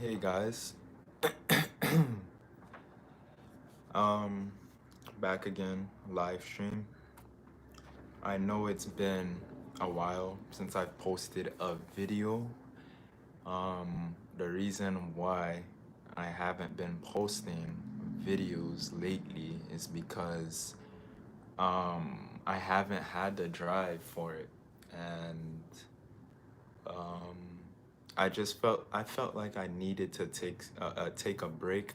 Hey guys, um, back again, live stream. I know it's been a while since I've posted a video. The reason why I haven't been posting videos lately is because I haven't had the drive for it, and um, I felt like I needed to take a break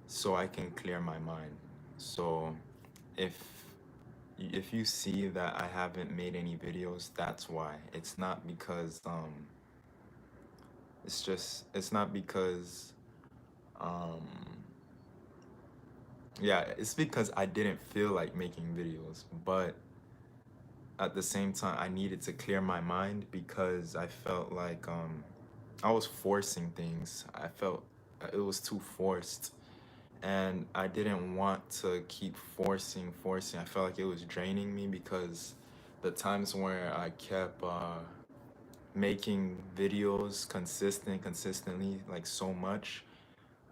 so I can clear my mind. So if if you see that I haven't made any videos, that's why. It's not because it's not because um yeah, it's because I didn't feel like making videos, but at the same time I needed to clear my mind because I felt like I was forcing things. I felt it was too forced and I didn't want to keep forcing. I felt like it was draining me because the times where I kept making videos consistently, like so much,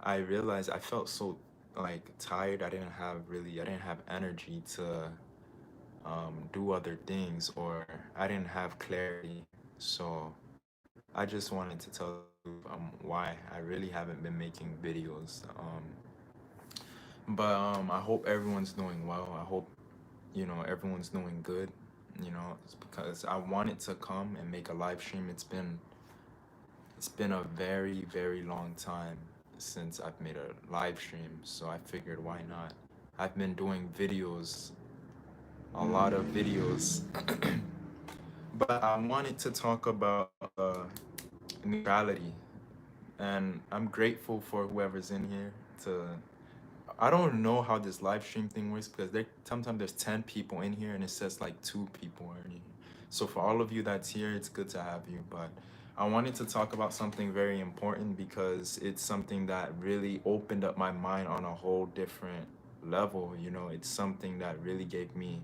I realized I felt so like tired. I didn't have energy to do other things, or I didn't have clarity. So I just wanted to tell you why I really haven't been making videos. But I hope everyone's doing well. I hope everyone's doing good. It's because I wanted to come and make a live stream. It's been a very long time since I've made a live stream, so I figured why not. I've been doing videos, a lot of videos, but I wanted to talk about neutrality, and I'm grateful for whoever's in here to. I don't know how this live stream thing works because sometimes there's 10 people in here and it says like 2 people are in here. So for all of you that's here, it's good to have you. But I wanted to talk about something very important because it's something that really opened up my mind on a whole different level. It's something that really gave me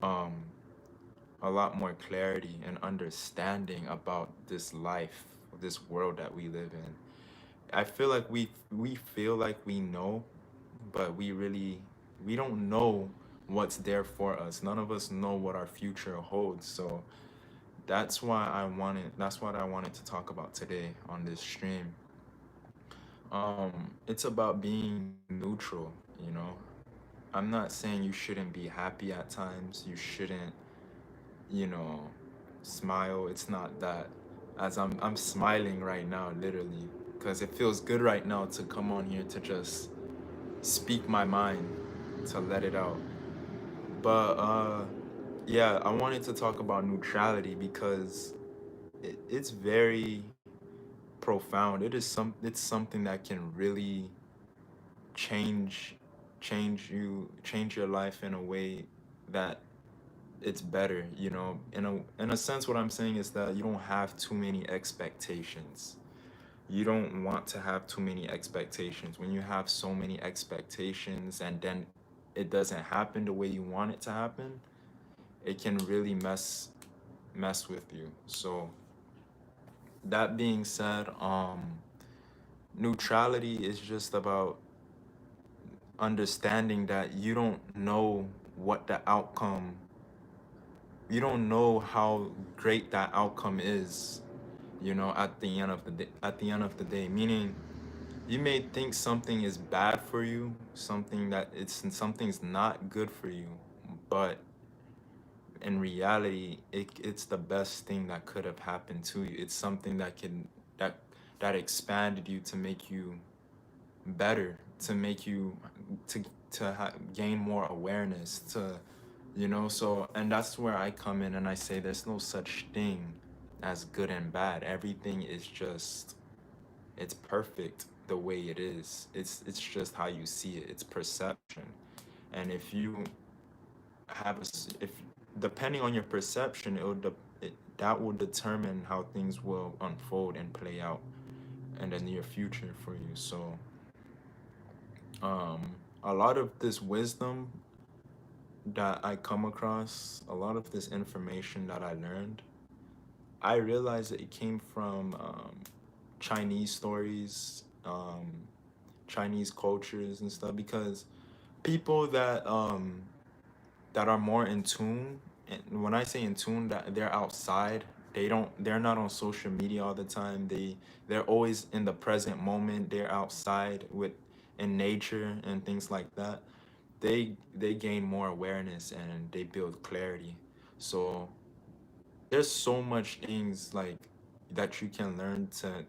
um a lot more clarity and understanding about this life, this world that we live in. I feel like we feel like we know, but we don't know what's there for us. None of us know what our future holds. So that's what I wanted to talk about today on this stream. It's about being neutral. I'm not saying you shouldn't be happy at times. You shouldn't, you know, smile. It's not that. As I'm smiling right now, literally, because it feels good right now to come on here to just speak my mind, to let it out. But yeah, I wanted to talk about neutrality because it's very profound. It's something that can really change change your life in a way that it's better. In a sense, what I'm saying is that you don't have too many expectations. You don't want to have too many expectations. When you have so many expectations and then it doesn't happen the way you want it to happen, it can really mess with you. So that being said, neutrality is just about understanding that what the outcome you don't know how great that outcome is, at the end of the day, meaning you may think something is bad for you, something's not good for you, but in reality, it's the best thing that could have happened to you. It's something that that expanded you to make you better, to make you gain more awareness, so, and that's where I come in and I say there's no such thing as good and bad. Everything is just it's perfect the way it is. It's just how you see it. It's perception. And if you if depending on your perception, that will determine how things will unfold and play out in the near future for you. So, a lot of this wisdom that I come across, a lot of this information that I learned, I realized that it came from Chinese stories, Chinese cultures and stuff, because people that are more in tune, and when I say in tune, that they're outside, they're not on social media all the time. They're always in the present moment. They're outside with in nature and things like that. They gain more awareness and they build clarity. So there's so much things like that you can learn to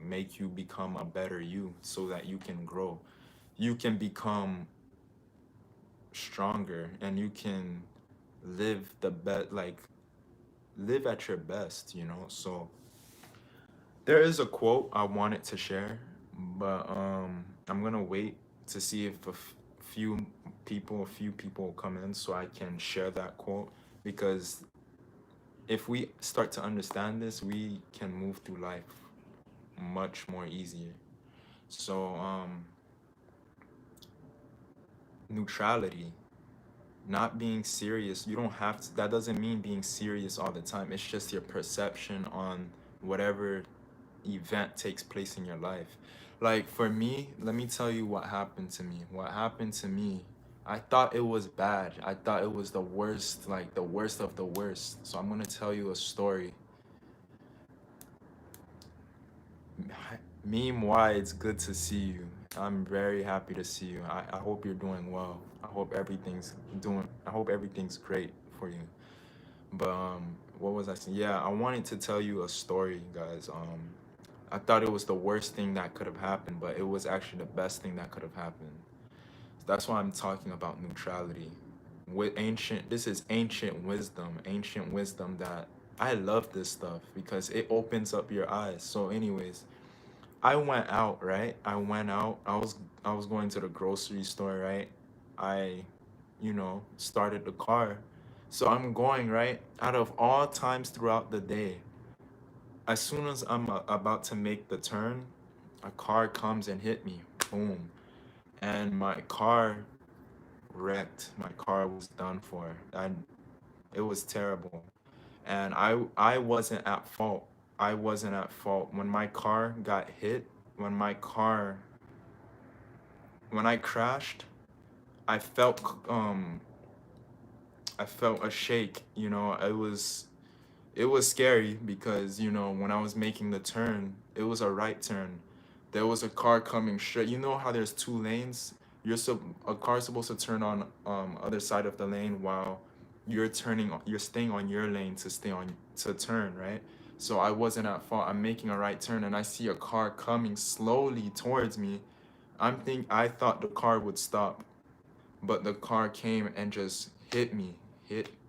make you become a better you, so that you can grow, you can become stronger, and you can live the best, like live at your best, you know. So there is a quote I wanted to share, but I'm gonna wait to see if a few people will come in so I can share that quote, because if we start to understand this, we can move through life much more easier. So neutrality, not being serious. You don't have to, that doesn't mean being serious all the time. It's just your perception on whatever event takes place in your life. Like for me, let me tell you what happened to me. What happened to me, I thought it was bad. I thought it was the worst, like the worst of the worst. So I'm gonna tell you a story. Meme Y, it's good to see you. I'm very happy to see you. I hope you're doing well. I hope everything's great for you. But what was I saying? Yeah, I wanted to tell you a story, guys. I thought it was the worst thing that could have happened, but it was actually the best thing that could have happened. That's why I'm talking about neutrality. This is ancient wisdom that I love this stuff because it opens up your eyes. So, anyways, I went out, right? I was going to the grocery store, right? I, started the car. So I'm going, right? Out of all times throughout the day, as soon as I'm about to make the turn, a car comes and hit me. Boom. And my car wrecked. My car was done for. It was terrible. And I wasn't at fault. I wasn't at fault. When my car got hit, when my car when I crashed, I felt I felt a shake, it was scary because, when I was making the turn, it was a right turn. There was a car coming straight. You know how there's two lanes? A car's supposed to turn on other side of the lane while you're staying on your lane to turn, right? So I wasn't at fault. I'm making a right turn and I see a car coming slowly towards me. I thought the car would stop, but the car came and just hit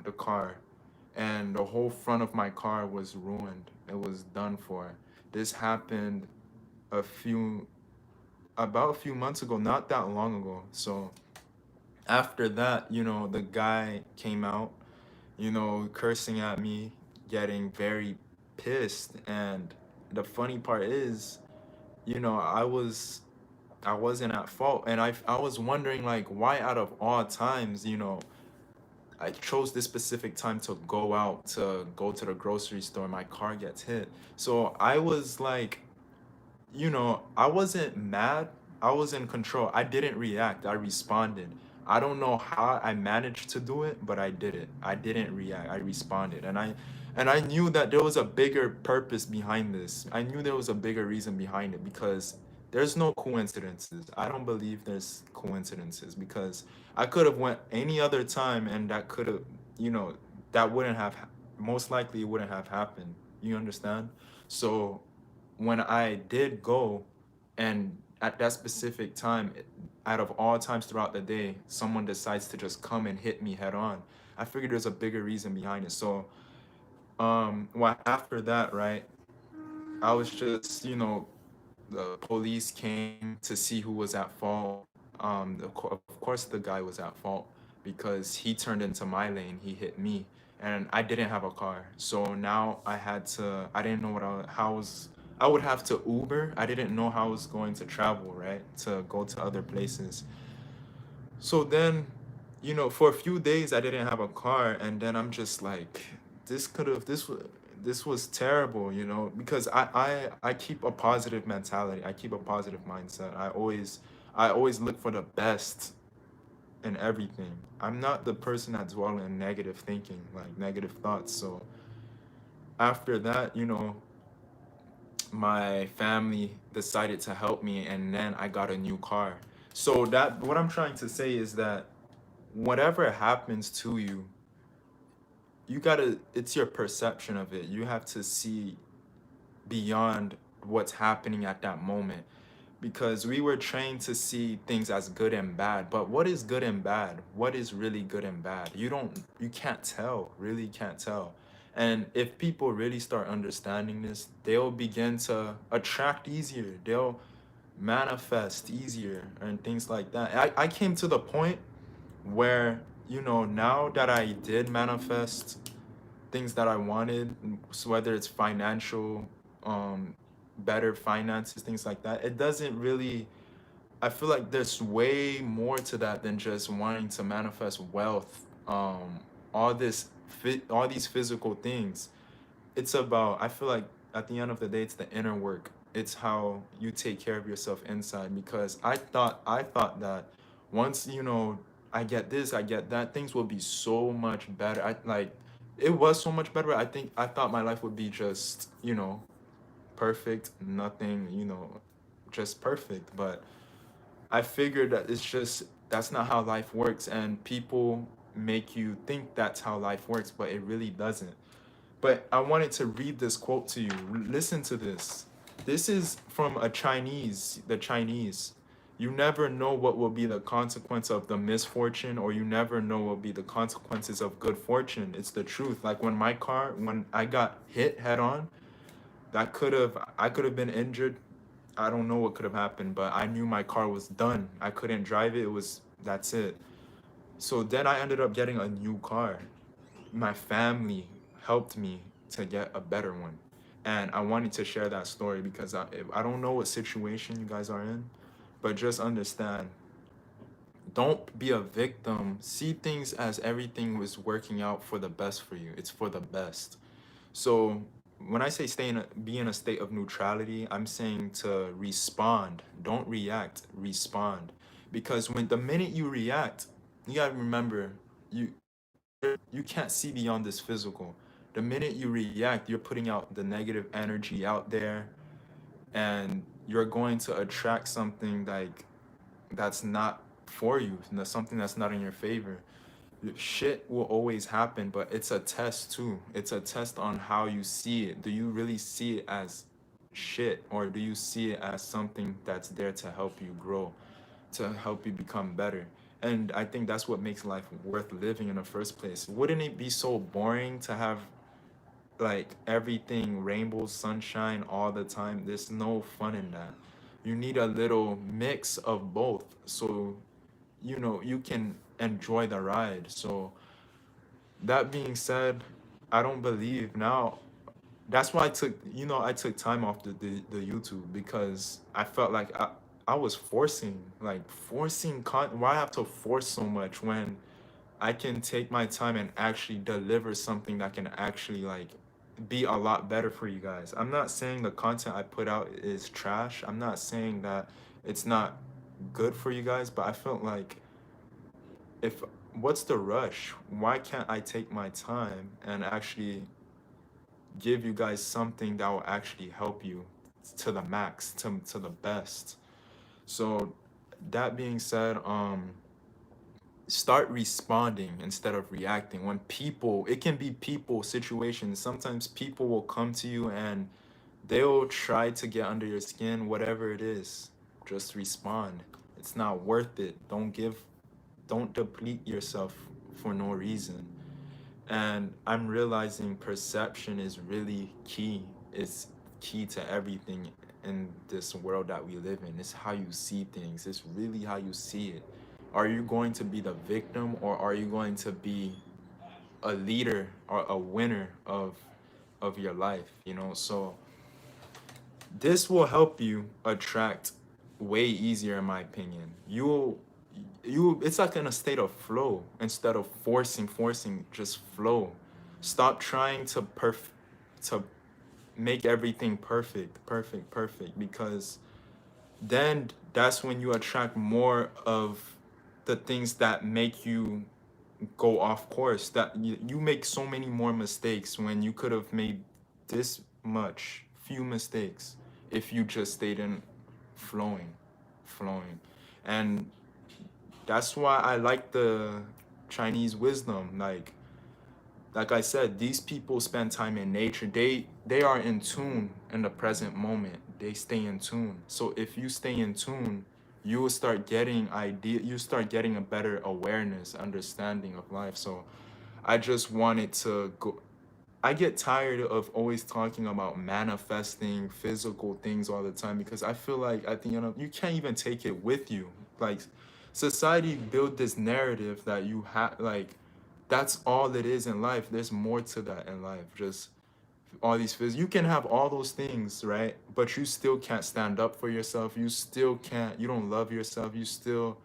the car, and the whole front of my car was ruined. It was done for. This happened a few about a few months ago, not that long ago. So after that, the guy came out, cursing at me, getting very pissed. And the funny part is, I wasn't at fault, and I was wondering, like, why out of all times, I chose this specific time to go to the grocery store. My car gets hit. So I was like, I wasn't mad. I was in control. I didn't react. I responded. I don't know how I managed to do it, but I did it. I didn't react. I responded. And I knew that there was a bigger purpose behind this. I knew there was a bigger reason behind it, because there's no coincidences. I don't believe there's coincidences, because I could have went any other time and that could have, you know, that wouldn't have most likely it wouldn't have happened. You understand? So when I did go, and at that specific time, out of all times throughout the day, someone decides to just come and hit me head on, I figured there's a bigger reason behind it. So, well, after that, right, I was just, the police came to see who was at fault. Of course, the guy was at fault because he turned into my lane. He hit me, and I didn't have a car. So now I didn't know how I was. I would have to Uber. I didn't know how I was going to travel, right, to go to other places. So then, for a few days I didn't have a car, and then I'm just like, this could have this. this was terrible, you know, because I keep a positive mentality. I keep a positive mindset. I always look for the best in everything. I'm not the person that dwell in negative thinking, like negative thoughts. So after that, my family decided to help me, and then I got a new car. So that what I'm trying to say is that whatever happens to you, you gotta it's your perception of it. You have to see beyond what's happening at that moment, because we were trained to see things as good and bad. But what is good and bad? What is really good and bad? You can't tell, really can't tell. And if people really start understanding this, they'll begin to attract easier, they'll manifest easier and things like that. I came to the point where, now that I did manifest things that I wanted, so whether it's financial, better finances, things like that, it doesn't really. I feel like there's way more to that than just wanting to manifest wealth, all these physical things. It's about. I feel like at the end of the day, it's the inner work. It's how you take care of yourself inside. Because I thought that once I get this, I get that, things will be so much better. It was so much better. I thought my life would be just perfect, nothing, just perfect. But I figured that that's not how life works, and people make you think that's how life works, but it really doesn't. But I wanted to read this quote to you. Listen to this. This is from the Chinese. You never know what will be the consequence of the misfortune, or you never know what will be the consequences of good fortune. It's the truth. Like when I got hit head on, I could have been injured. I don't know what could have happened, but I knew my car was done. I couldn't drive it. That's it. So then I ended up getting a new car. My family helped me to get a better one. And I wanted to share that story because I don't know what situation you guys are in, but just understand, don't be a victim. See things as everything was working out for the best for you. It's for the best. So when I say be in a state of neutrality, I'm saying to respond. Don't react, respond. Because when the minute you react, you gotta remember, you you can't see beyond this physical. The minute you react, you're putting out the negative energy out there, and you're going to attract something like that's not for you, something that's not in your favor. Shit will always happen, but it's a test too. It's a test on how you see it. Do you really see it as shit, or do you see it as something that's there to help you grow, to help you become better? And I think that's what makes life worth living in the first place. Wouldn't it be so boring to have like everything rainbow sunshine all the time? There's no fun in that. You need a little mix of both, so you can enjoy the ride. So that being said, I don't believe now. That's why I took time off the YouTube, because I felt like I was why I have to force so much when I can take my time and actually deliver something that can actually like be a lot better for you guys. I'm not saying the content I put out is trash. I'm not saying that it's not good for you guys, but I felt like, if what's the rush? Why can't I take my time and actually give you guys something that will actually help you to the max, to the best? So that being said, start responding instead of reacting. When people, it can be people, situations, sometimes people will come to you and they'll try to get under your skin, whatever it is. Just respond. It's not worth it. Don't deplete yourself for no reason. And I'm realizing perception is really key. It's key to everything in this world that we live in. It's how you see things. It's really how you see it. Are you going to be the victim, or are you going to be a leader or a winner of your life? So this will help you attract way easier, in my opinion. It's like in a state of flow instead of forcing, just flow. Stop trying to make everything perfect, perfect, perfect, because then that's when you attract more of the things that make you go off course. That you make so many more mistakes when you could have made this much few mistakes if you just stayed in flowing. And that's why I like the Chinese wisdom. Like I said, these people spend time in nature. They are in tune in the present moment. They stay in tune. So if you stay in tune, you will start getting you start getting a better awareness, understanding of life. So I just wanted to go. I get tired of always talking about manifesting physical things all the time, because I feel like at the end of, you can't even take it with you. Like, society built this narrative that you have, like, that's all it is in life. There's more to that in life. Just all these you can have all those things, right? But you still can't stand up for yourself. You still can't. You don't love yourself. You still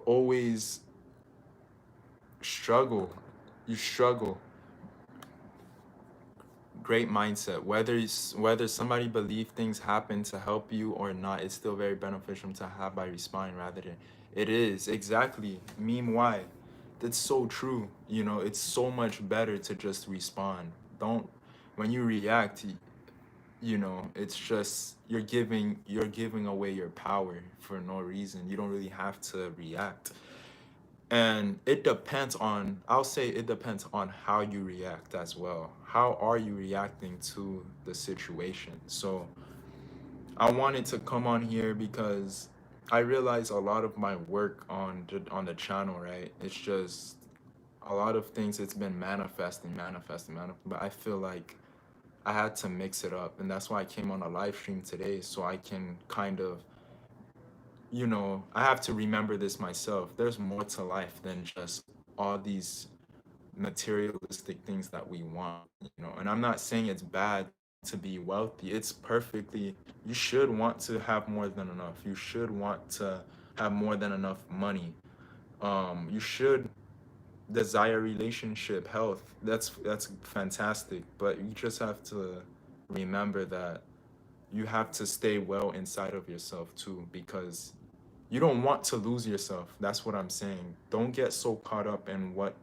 always struggle. You struggle. Great mindset. Whether somebody believe things happen to help you or not, it's still very beneficial to have by responding rather than it is. Exactly. Meme why. That's so true. You know, it's so much better to just respond. Don't when you react, you know, it's just you're giving away your power for no reason. You don't really have to react. And it depends on, I'll say it depends on how you react as well. How are you reacting to the situation? So I wanted to come on here because I realize a lot of my work on the channel, right? It's just a lot of things, it's been manifesting, but I feel like I had to mix it up, and that's why I came on a live stream today, so I can kind of, you know, I have to remember this myself. There's more to life than just all these materialistic things that we want, you know. And I'm not saying it's bad to be wealthy. It's perfectly, you should want to have more than enough. You should want to have more than enough money. You should desire relationship, health. That's fantastic. But you just have to remember that you have to stay well inside of yourself too, because you don't want to lose yourself. That's what I'm saying. Don't get so caught up in what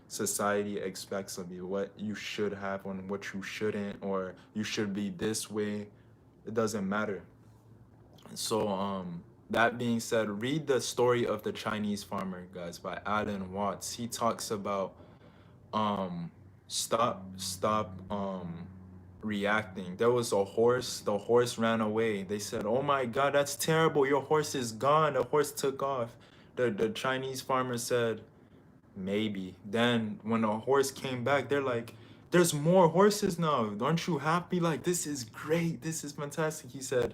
society expects of you, what you should have and what you shouldn't, or you should be this way. It doesn't matter. So that being said, read the story of the Chinese farmer, guys, by Alan Watts. He talks about um stop reacting. There was a horse, the horse ran away. They said, "Oh my god, that's terrible, your horse is gone." The horse took off. The Chinese farmer said, "Maybe." Then when the horse came back, they're like, "There's more horses now, aren't you happy? Like, this is great, this is fantastic." He said,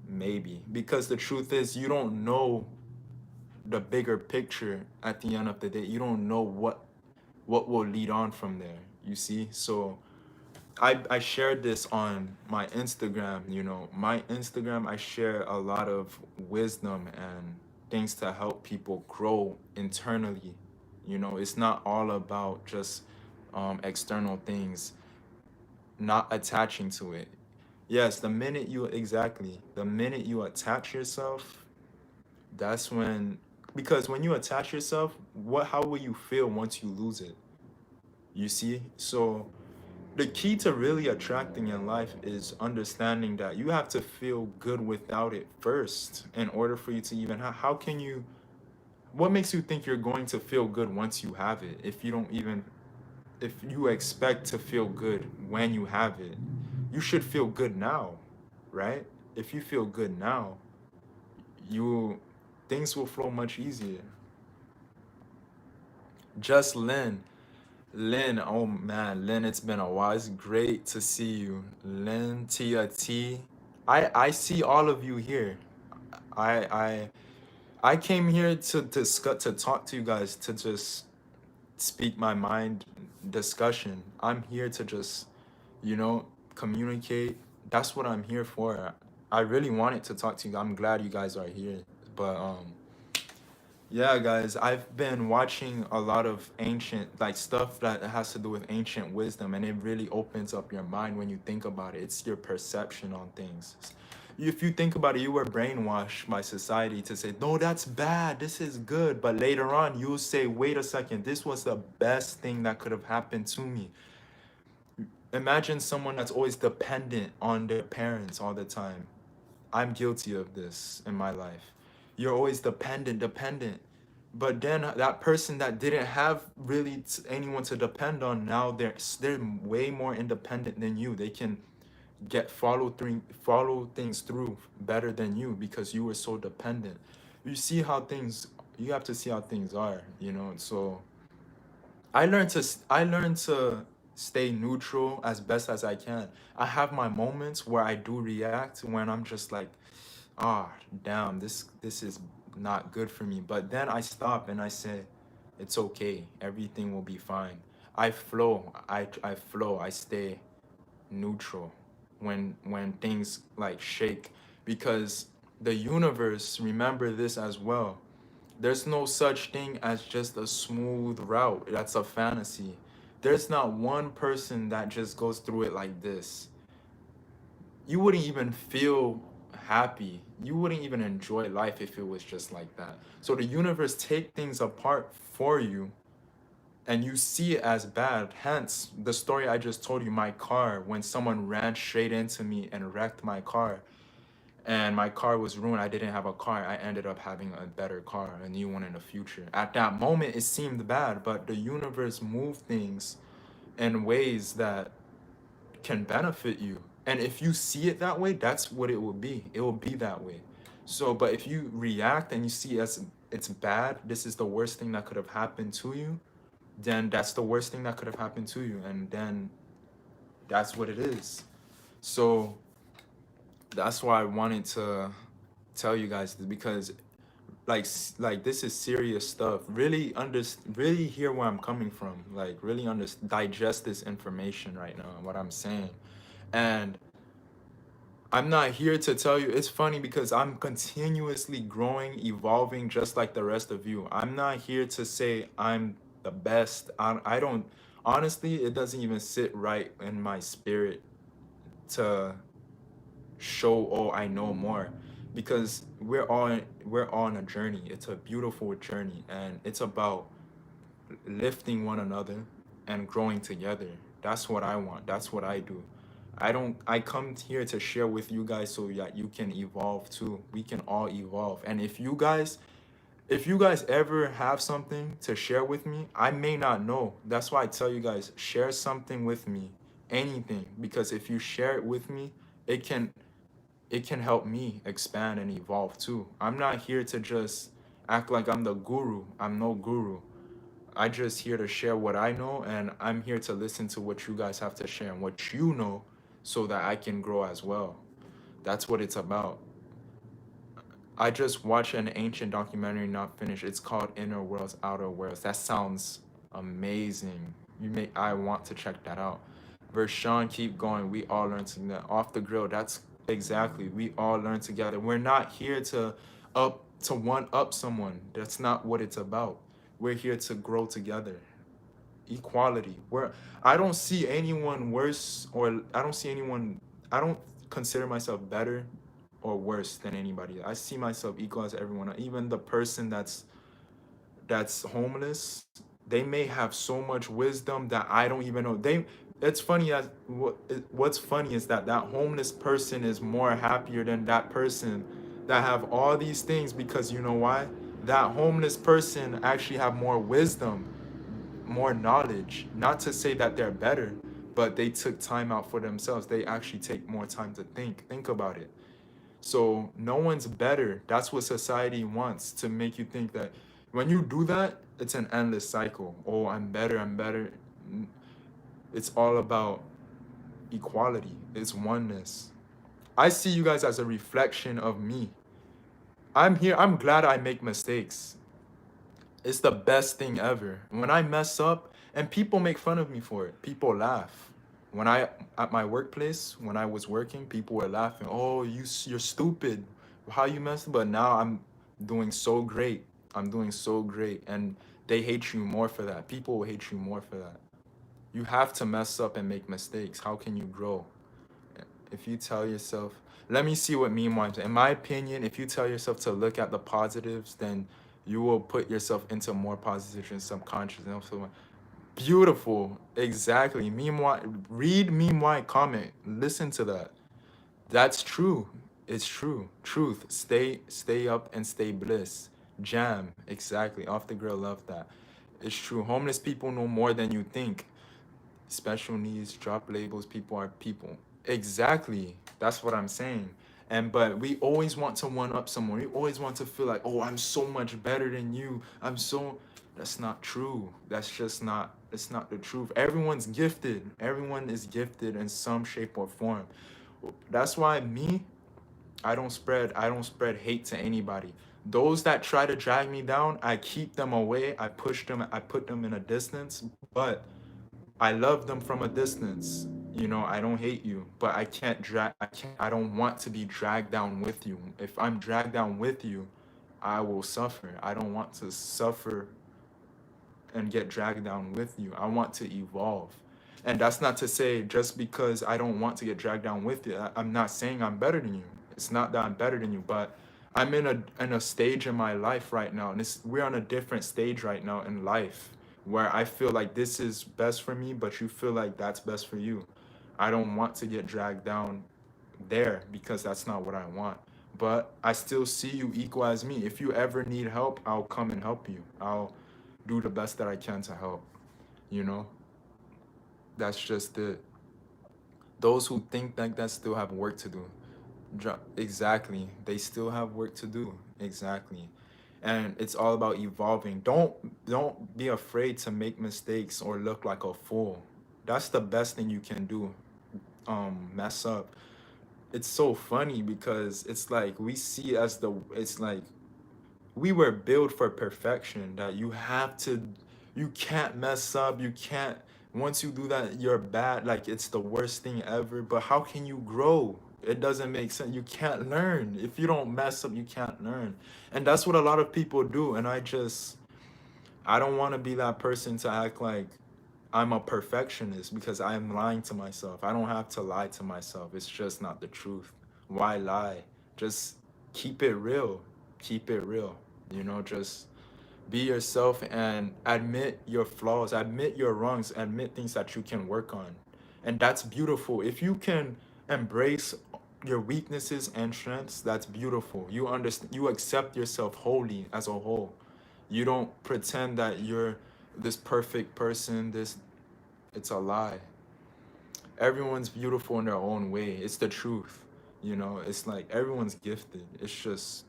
"Maybe." Because the truth is, you don't know the bigger picture. At the end of the day, you don't know what will lead on from there, you see. So I shared this on my Instagram. You know, my Instagram, I share a lot of wisdom and things to help people grow internally. You know, it's not all about just external things, not attaching to it. Yes, the minute you attach yourself, that's when, because when you attach yourself, how will you feel once you lose it? You see? So the key to really attracting in life is understanding that you have to feel good without it first in order for you to even how can you, what makes you think you're going to feel good once you have it, if you don't even, if you expect to feel good when you have it? You should feel good now, right? If you feel good now, you things will flow much easier. Just Lynn, oh man, Lynn, it's been a while. It's great to see you. Lynn, Tia T. I see all of you here. I I I came here to discuss, to talk to you guys, to just speak my mind, discussion. I'm here to just, you know, communicate. That's what I'm here for. I really wanted to talk to you. I'm glad you guys are here. But Yeah, guys, I've been watching a lot of ancient, like stuff that has to do with ancient wisdom, and it really opens up your mind when you think about it. It's your perception on things. If you think about it, you were brainwashed by society to say, no, that's bad, this is good. But later on, you'll say, wait a second, this was the best thing that could have happened to me. Imagine someone that's always dependent on their parents all the time. I'm guilty of this in my life. You're always dependent. But then that person that didn't have really anyone to depend on, now they're way more independent than you. They can follow things through better than you because you were so dependent. You have to see how things are, you know. So I learned to stay neutral as best as I can. I have my moments where I do react when I'm just like, ah, damn, this is not good for me. But then I stop and I say, it's okay. Everything will be fine. I flow. I stay neutral when things like shake, because the universe, remember this as well, there's no such thing as just a smooth route. That's a fantasy. There's not one person that just goes through it like this. You wouldn't even feel happy. You wouldn't even enjoy life if it was just like that. So the universe take things apart for you and you see it as bad. Hence the story I just told you, my car, when someone ran straight into me and wrecked my car and my car was ruined. I didn't have a car. I ended up having a better car, a new one in the future. At that moment, it seemed bad, but the universe moved things in ways that can benefit you. And if you see it that way, that's what it will be. It will be that way. So, but if you react and you see as it's bad, this is the worst thing that could have happened to you, then that's the worst thing that could have happened to you. And then that's what it is. So that's why I wanted to tell you guys this, because like this is serious stuff. Really hear where I'm coming from. Like really digest this information right now, what I'm saying. And I'm not here to tell you. It's funny because I'm continuously growing, evolving just like the rest of you. I'm not here to say I'm the best. I don't, honestly, it doesn't even sit right in my spirit to show, oh, I know more, because we're on a journey. It's a beautiful journey, and it's about lifting one another and growing together. That's what I want. That's what I do. I come here to share with you guys so that you can evolve too. We can all evolve. And if you guys ever have something to share with me, I may not know. That's why I tell you guys, share something with me, anything, because if you share it with me, it can it can help me expand and evolve too. I'm not here to just act like I'm the guru. I'm no guru. I just here to share what I know, and I'm here to listen to what you guys have to share and what you know so that I can grow as well. That's what it's about. I just watched an ancient documentary, not finished. It's called Inner Worlds, Outer Worlds. That sounds amazing. I want to check that out. Vershonc, keep going. We all learn together. Off the grill. That's exactly. We all learn together. We're not here to one up someone. That's not what it's about. We're here to grow together. Equality. Where I don't see anyone worse, or I don't consider myself better or worse than anybody. I see myself equal as everyone. Even the person that's homeless, they may have so much wisdom that I don't even know. It's funny as what's funny is that that homeless person is more happier than that person that have all these things, because you know why? That homeless person actually have more wisdom, more knowledge. Not to say that they're better, but they took time out for themselves. They actually take more time to think about it. So no one's better. That's what society wants, to make you think that when you do that, it's an endless cycle. Oh, I'm better, I'm better. It's all about equality. It's oneness. I see you guys as a reflection of me. I'm here. I'm glad I make mistakes. It's the best thing ever. When I mess up and people make fun of me for it, people laugh. When I at my workplace, when I was working, people were laughing. Oh, you're stupid. How you messed up? But now I'm doing so great. I'm doing so great. And they hate you more for that. People will hate you more for that. You have to mess up and make mistakes. How can you grow? If you tell yourself, let me see what meme wants. In my opinion, if you tell yourself to look at the positives, then you will put yourself into more positive and subconscious. And also, beautiful. Exactly. Meme why read meme why comment. Listen to that. That's true. It's true. Truth. Stay up and stay bliss. Jam. Exactly. Off the grill. Love that. It's true. Homeless people know more than you think. Special needs, drop labels, people are people. Exactly. That's what I'm saying. And but we always want to one up someone. We always want to feel like, oh, I'm so much better than you. I'm so That's not true. That's just not it's not the truth. Everyone's gifted. Everyone is gifted in some shape or form. That's why I don't spread hate to anybody. Those that try to drag me down, I keep them away. I put them in a distance, but I love them from a distance. I don't hate you, but I don't want to be dragged down with you. If I'm dragged down with you, I will suffer. I don't want to suffer and get dragged down with you. I want to evolve. And that's not to say just because I don't want to get dragged down with you, I'm not saying I'm better than you. It's not that I'm better than you, but I'm in a stage in my life right now, and we're on a different stage right now in life where I feel like this is best for me, but you feel like that's best for you. I don't want to get dragged down there because that's not what I want. But I still see you equal as me. If you ever need help, I'll come and help you. I'll do the best that I can to help. You know, that's just it. Those who think like that still have work to do. Exactly. They still have work to do. Exactly. And it's all about evolving. Don't be afraid to make mistakes or look like a fool. That's the best thing you can do. Mess up. It's so funny because it's like we see as the it's like we were built for perfection, that you can't mess up, you can't once you do that you're bad, like it's the worst thing ever. But how can you grow? It doesn't make sense. You can't learn if you don't mess up. You can't learn. And that's what a lot of people do. And I don't want to be that person to act like I'm a perfectionist, because I am lying to myself. I don't have to lie to myself. It's just not the truth. Why lie? Just keep it real. Keep it real. Just be yourself and admit your flaws, admit your wrongs, admit things that you can work on. And that's beautiful. If you can embrace your weaknesses and strengths, that's beautiful. You accept yourself wholly as a whole. You don't pretend that you're this perfect person. This It's a lie. Everyone's beautiful in their own way. It's the truth. It's like everyone's gifted. It's just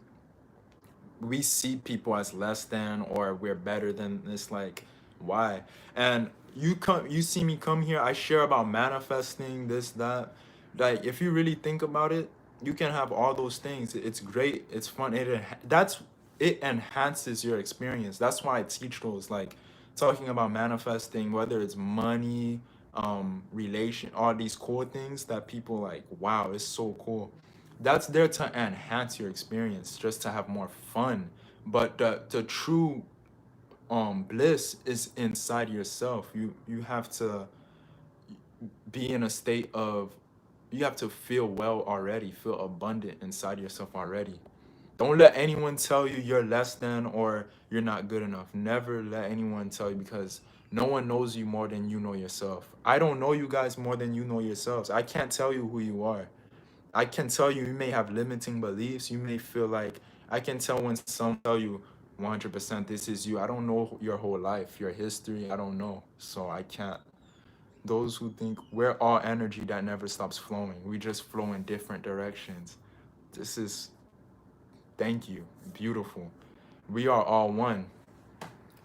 we see people as less than, or we're better than. It's like, why? And you see me come here, I share about manifesting this, that. Like, if you really think about it, you can have all those things. It's great, it's fun, it enhances your experience. That's why I teach those, like, talking about manifesting, whether it's money, relation, all these cool things that people like, wow, it's so cool. That's there to enhance your experience, just to have more fun. But the true bliss is inside yourself. You have to be in a state of, you have to feel well already, feel abundant inside yourself already. Don't let anyone tell you you're less than or you're not good enough. Never let anyone tell you, because no one knows you more than you know yourself. I don't know you guys more than you know yourselves. I can't tell you who you are. I can tell you, you may have limiting beliefs. You may feel like, I can tell when some tell you 100% this is you. I don't know your whole life, your history. I don't know. So I can't. Those who think we're all energy that never stops flowing. We just flow in different directions. This is, thank you. Beautiful. We are all one.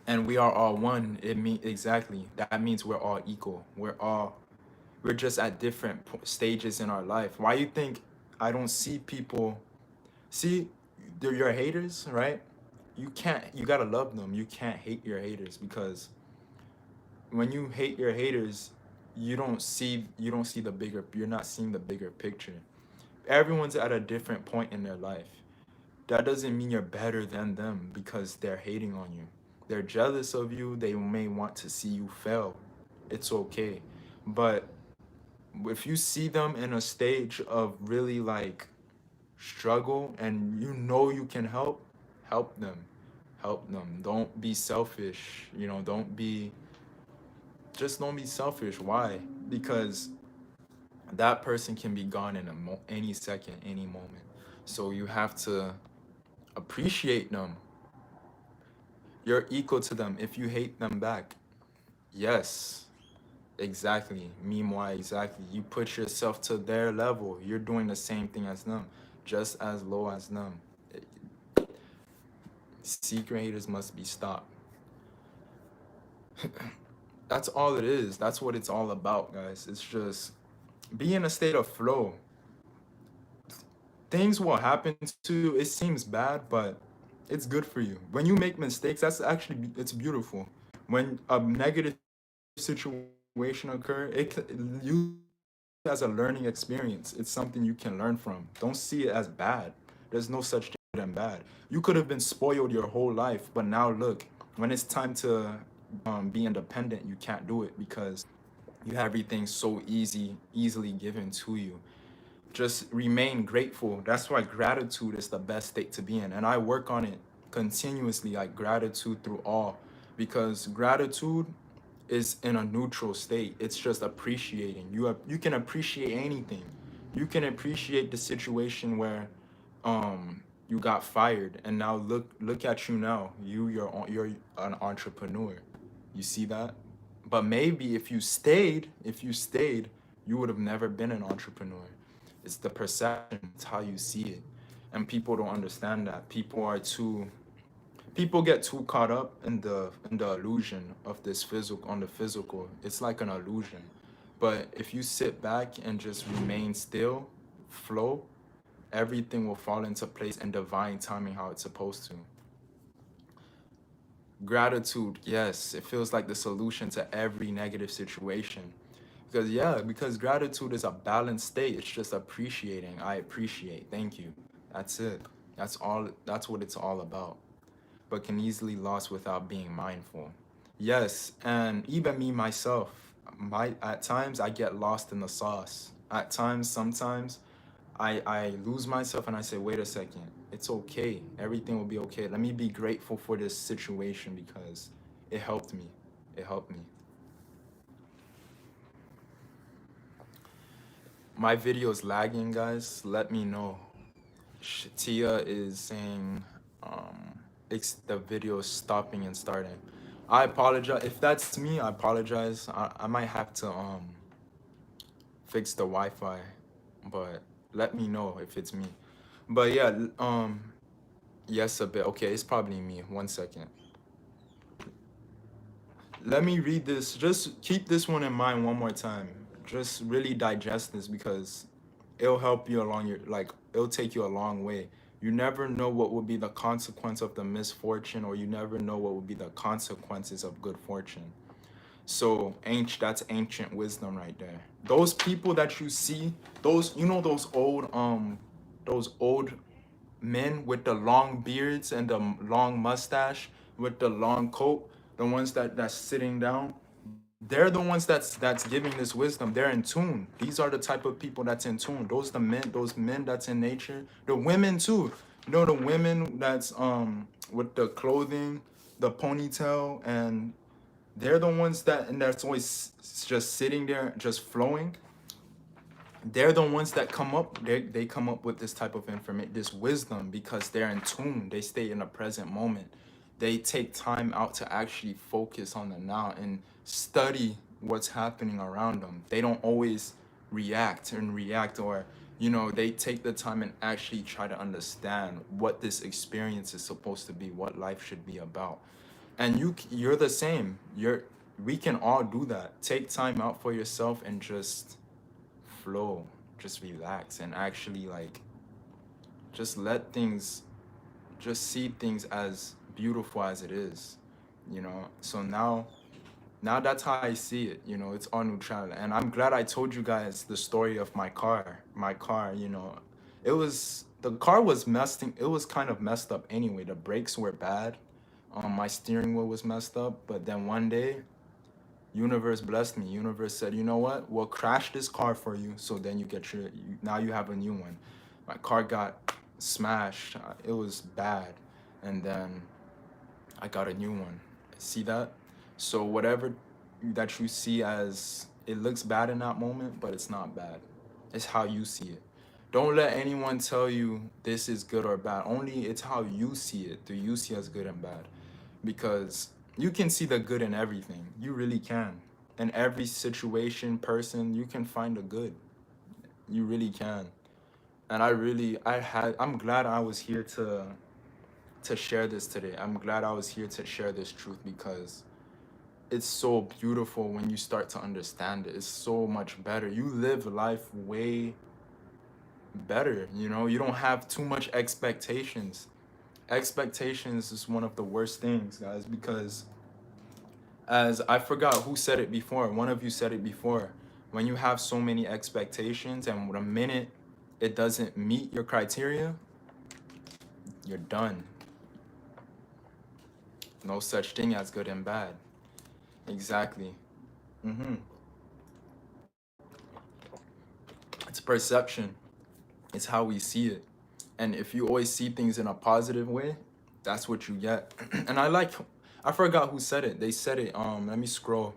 And we are all one. It mean exactly. That means we're all equal. We're just at different stages in our life. Why you think I don't see people? See, they're your haters, right? You gotta love them. You can't hate your haters, because when you hate your haters, you don't see the bigger, you're not seeing the bigger picture. Everyone's at a different point in their life. that doesn't mean you're better than them because they're hating on you. They're jealous of you. They may want to see you fail. It's okay. But if you see them in a stage of really like struggle and you know you can help them. Help them. Don't be selfish. Don't be selfish. Why? Because that person can be gone in any second, any moment. So you have to appreciate them. You're equal to them if you hate them back. Yes, exactly. Meanwhile, exactly. You put yourself to their level. You're doing the same thing as them, just as low as them. Secret haters must be stopped. That's all it is. That's what it's all about, guys. It's just be in a state of flow. Things will happen to you. It seems bad, but it's good for you. When you make mistakes, that's actually it's beautiful. When a negative situation occur, use it as a learning experience. It's something you can learn from. Don't see it as bad. There's no such thing as good and bad. You could have been spoiled your whole life, but now look, when it's time to be independent, you can't do it because you have everything so easily given to you. Just remain grateful. That's why gratitude is the best state to be in. And I work on it continuously, like gratitude through all, because gratitude is in a neutral state. It's just appreciating. You can appreciate anything. You can appreciate the situation where you got fired and now look at you now. You're an entrepreneur. You see that? But maybe if you stayed, you would have never been an entrepreneur. It's the perception, it's how you see it. And people don't understand that. People get too caught up in the illusion of this physical on the physical. It's like an illusion. But if you sit back and just remain still, flow, everything will fall into place in divine timing how it's supposed to. Gratitude, yes, it feels like the solution to every negative situation. Because gratitude is a balanced state. It's just appreciating. I appreciate. Thank you. That's it. That's what it's all about. But can easily lost without being mindful. Yes, and even me myself, at times I get lost in the sauce. At times, sometimes I lose myself and I say, wait a second, it's okay. Everything will be okay. Let me be grateful for this situation because it helped me. It helped me. My video is lagging, guys. Let me know. Tia is saying it's the video is stopping and starting. I apologize. If that's me, I apologize. I might have to fix the Wi-Fi, but let me know if it's me. But yeah, yes, a bit. Okay, it's probably me. 1 second. Let me read this. Just keep this one in mind one more time. Just really digest this because it'll help you along it'll take you a long way. You never know what will be the consequence of the misfortune, or you never know what will be the consequences of good fortune. So that's ancient wisdom right there. Those people that you see, those old men with the long beards and the long mustache with the long coat, the ones that's sitting down, they're the ones that's giving this wisdom. They're in tune. These are the type of people that's in tune. Those men that's in nature. The women too. The women that's with the clothing, the ponytail, and they're the ones that's always just sitting there, just flowing. They're the ones that they come up with this type of information, this wisdom, because they're in tune. They stay in the present moment. They take time out to actually focus on the now and study what's happening around them. They don't always react, or they take the time and actually try to understand what this experience is supposed to be, what life should be about. And you're the same. We can all do that. Take time out for yourself and just flow, just relax, and actually just let things, just see things as beautiful as it is. So now that's how I see it. It's all neutrality. And I'm glad I told you guys the story of my car. It was the car was messing. It was kind of messed up anyway. The brakes were bad. My steering wheel was messed up. But then one day, universe blessed me. Universe said, you know what? We'll crash this car for you. So then you get now you have a new one. My car got smashed. It was bad. And then I got a new one. See that? So whatever that you see as it looks bad in that moment, but it's not bad. It's how you see it. Don't let anyone tell you this is good or bad. Only it's how you see it. Do you see as good and bad? Because you can see the good in everything. You really can. In every situation, person, you can find the good. You really can. And I'm glad I was here to share this today. I'm glad I was here to share this truth because it's so beautiful when you start to understand it. It's so much better. You live life way better, you know? You don't have too much expectations. Expectations is one of the worst things, guys, because as I forgot who said it before, one of you said it before. When you have so many expectations and the minute it doesn't meet your criteria, you're done. No such thing as good and bad. Exactly. Mm-hmm. It's perception. It's how we see it. And if you always see things in a positive way, that's what you get. And I forgot who said it. They said it, let me scroll.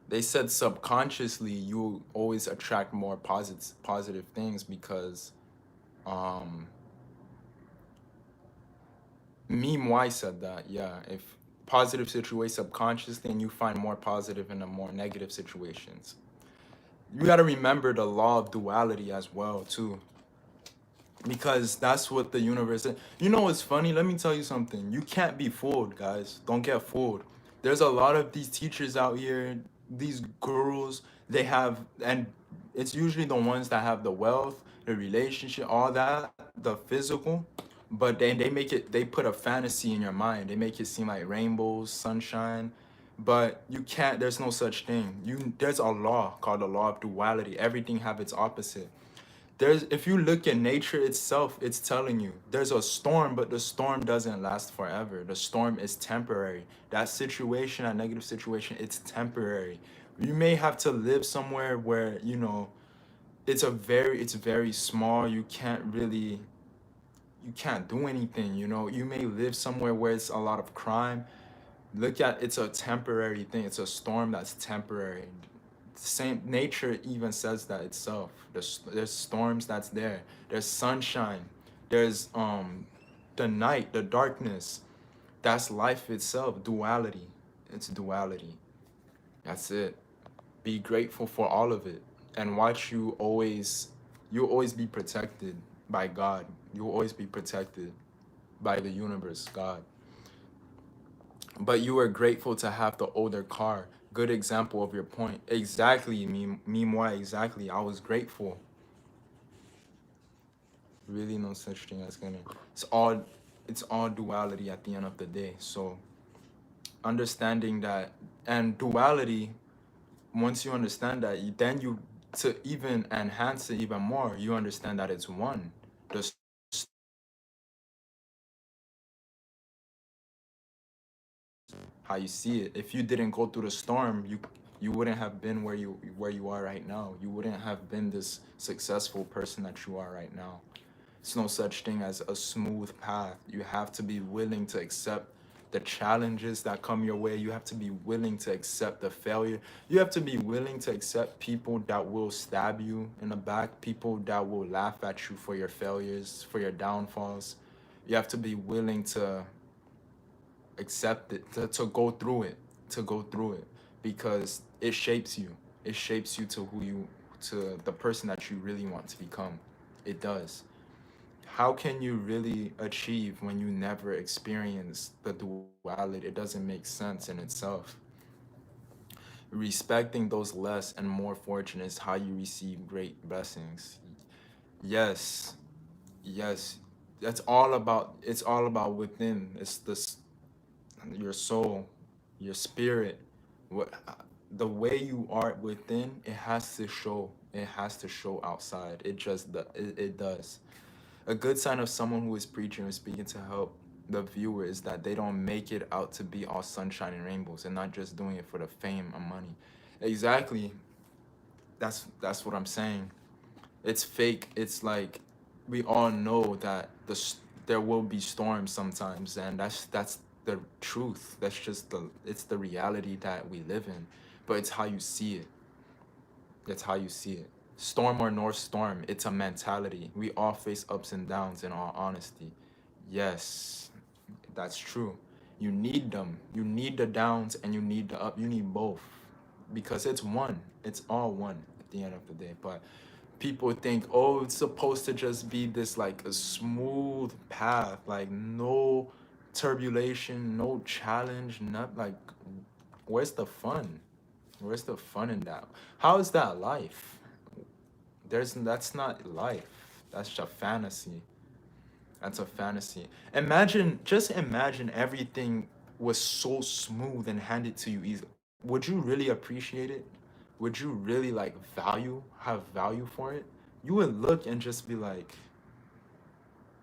They said subconsciously you always attract more positive things because um Meme Y said that, yeah. If positive situation subconsciously and you find more positive in the more negative situations. You gotta remember the law of duality as well too. Because that's what the universe is. You know what's funny? Let me tell you something. You can't be fooled, guys. Don't get fooled. There's a lot of these teachers out here, these gurus, they have, and it's usually the ones that have the wealth, the relationship, all that, the physical, but then they put a fantasy in your mind. They make it seem like rainbows, sunshine, but you can't, there's no such thing. There's a law called the law of duality. Everything have its opposite. If you look at nature itself, it's telling you there's a storm, but the storm doesn't last forever. The storm is temporary. That situation, that negative situation, it's temporary. You may have to live somewhere where, it's very small. You can't do anything, You may live somewhere where it's a lot of crime. It's a temporary thing. It's a storm that's temporary. Same nature even says that itself. There's storms that's there. There's sunshine. There's the night, the darkness. That's life itself. Duality. It's duality. That's it. Be grateful for all of it, and watch you'll always be protected by God. You'll always be protected by the universe, God. But you were grateful to have the older car. Good example of your point. Exactly, me moi, exactly. I was grateful. Really no such thing as gonna. It's all it's all duality at the end of the day. So understanding that and duality, once you understand that, then you to even enhance it even more, you understand that it's one. The how you see it. If you didn't go through the storm, you wouldn't have been where you are right now. You wouldn't have been this successful person that you are right now. It's no such thing as a smooth path. You have to be willing to accept the challenges that come your way. You have to be willing to accept the failure. You have to be willing to accept people that will stab you in the back, people that will laugh at you for your failures, for your downfalls. You have to be willing to accept it, to go through it, because it shapes you. It shapes you to the person that you really want to become. It does. How can you really achieve when you never experience the duality? It doesn't make sense in itself. Respecting those less and more fortunate is how you receive great blessings. Yes, yes. It's all about within. It's this your soul, your spirit, what the way you are within, it has to show. It has to show outside. It just it does. A good sign of someone who is preaching or speaking to help the viewer is that they don't make it out to be all sunshine and rainbows and not just doing it for the fame and money. Exactly. That's what I'm saying. It's fake. It's like we all know that there will be storms sometimes, and that's the truth. That's just it's the reality that we live in. But it's how you see it. It's how you see it. Storm or no storm, it's a mentality. We all face ups and downs in all honesty. Yes, that's true. You need them. You need the downs and you need the up. You need both. Because it's one. It's all one at the end of the day. But people think, oh, it's supposed to just be this like a smooth path, like no turbulation, no challenge, not like where's the fun? Where's the fun in that? How is that life? That's not life. That's a fantasy. That's a fantasy. Just imagine everything was so smooth and handed to you easy. Would you really appreciate it? Would you really like have value for it? You would look and just be like,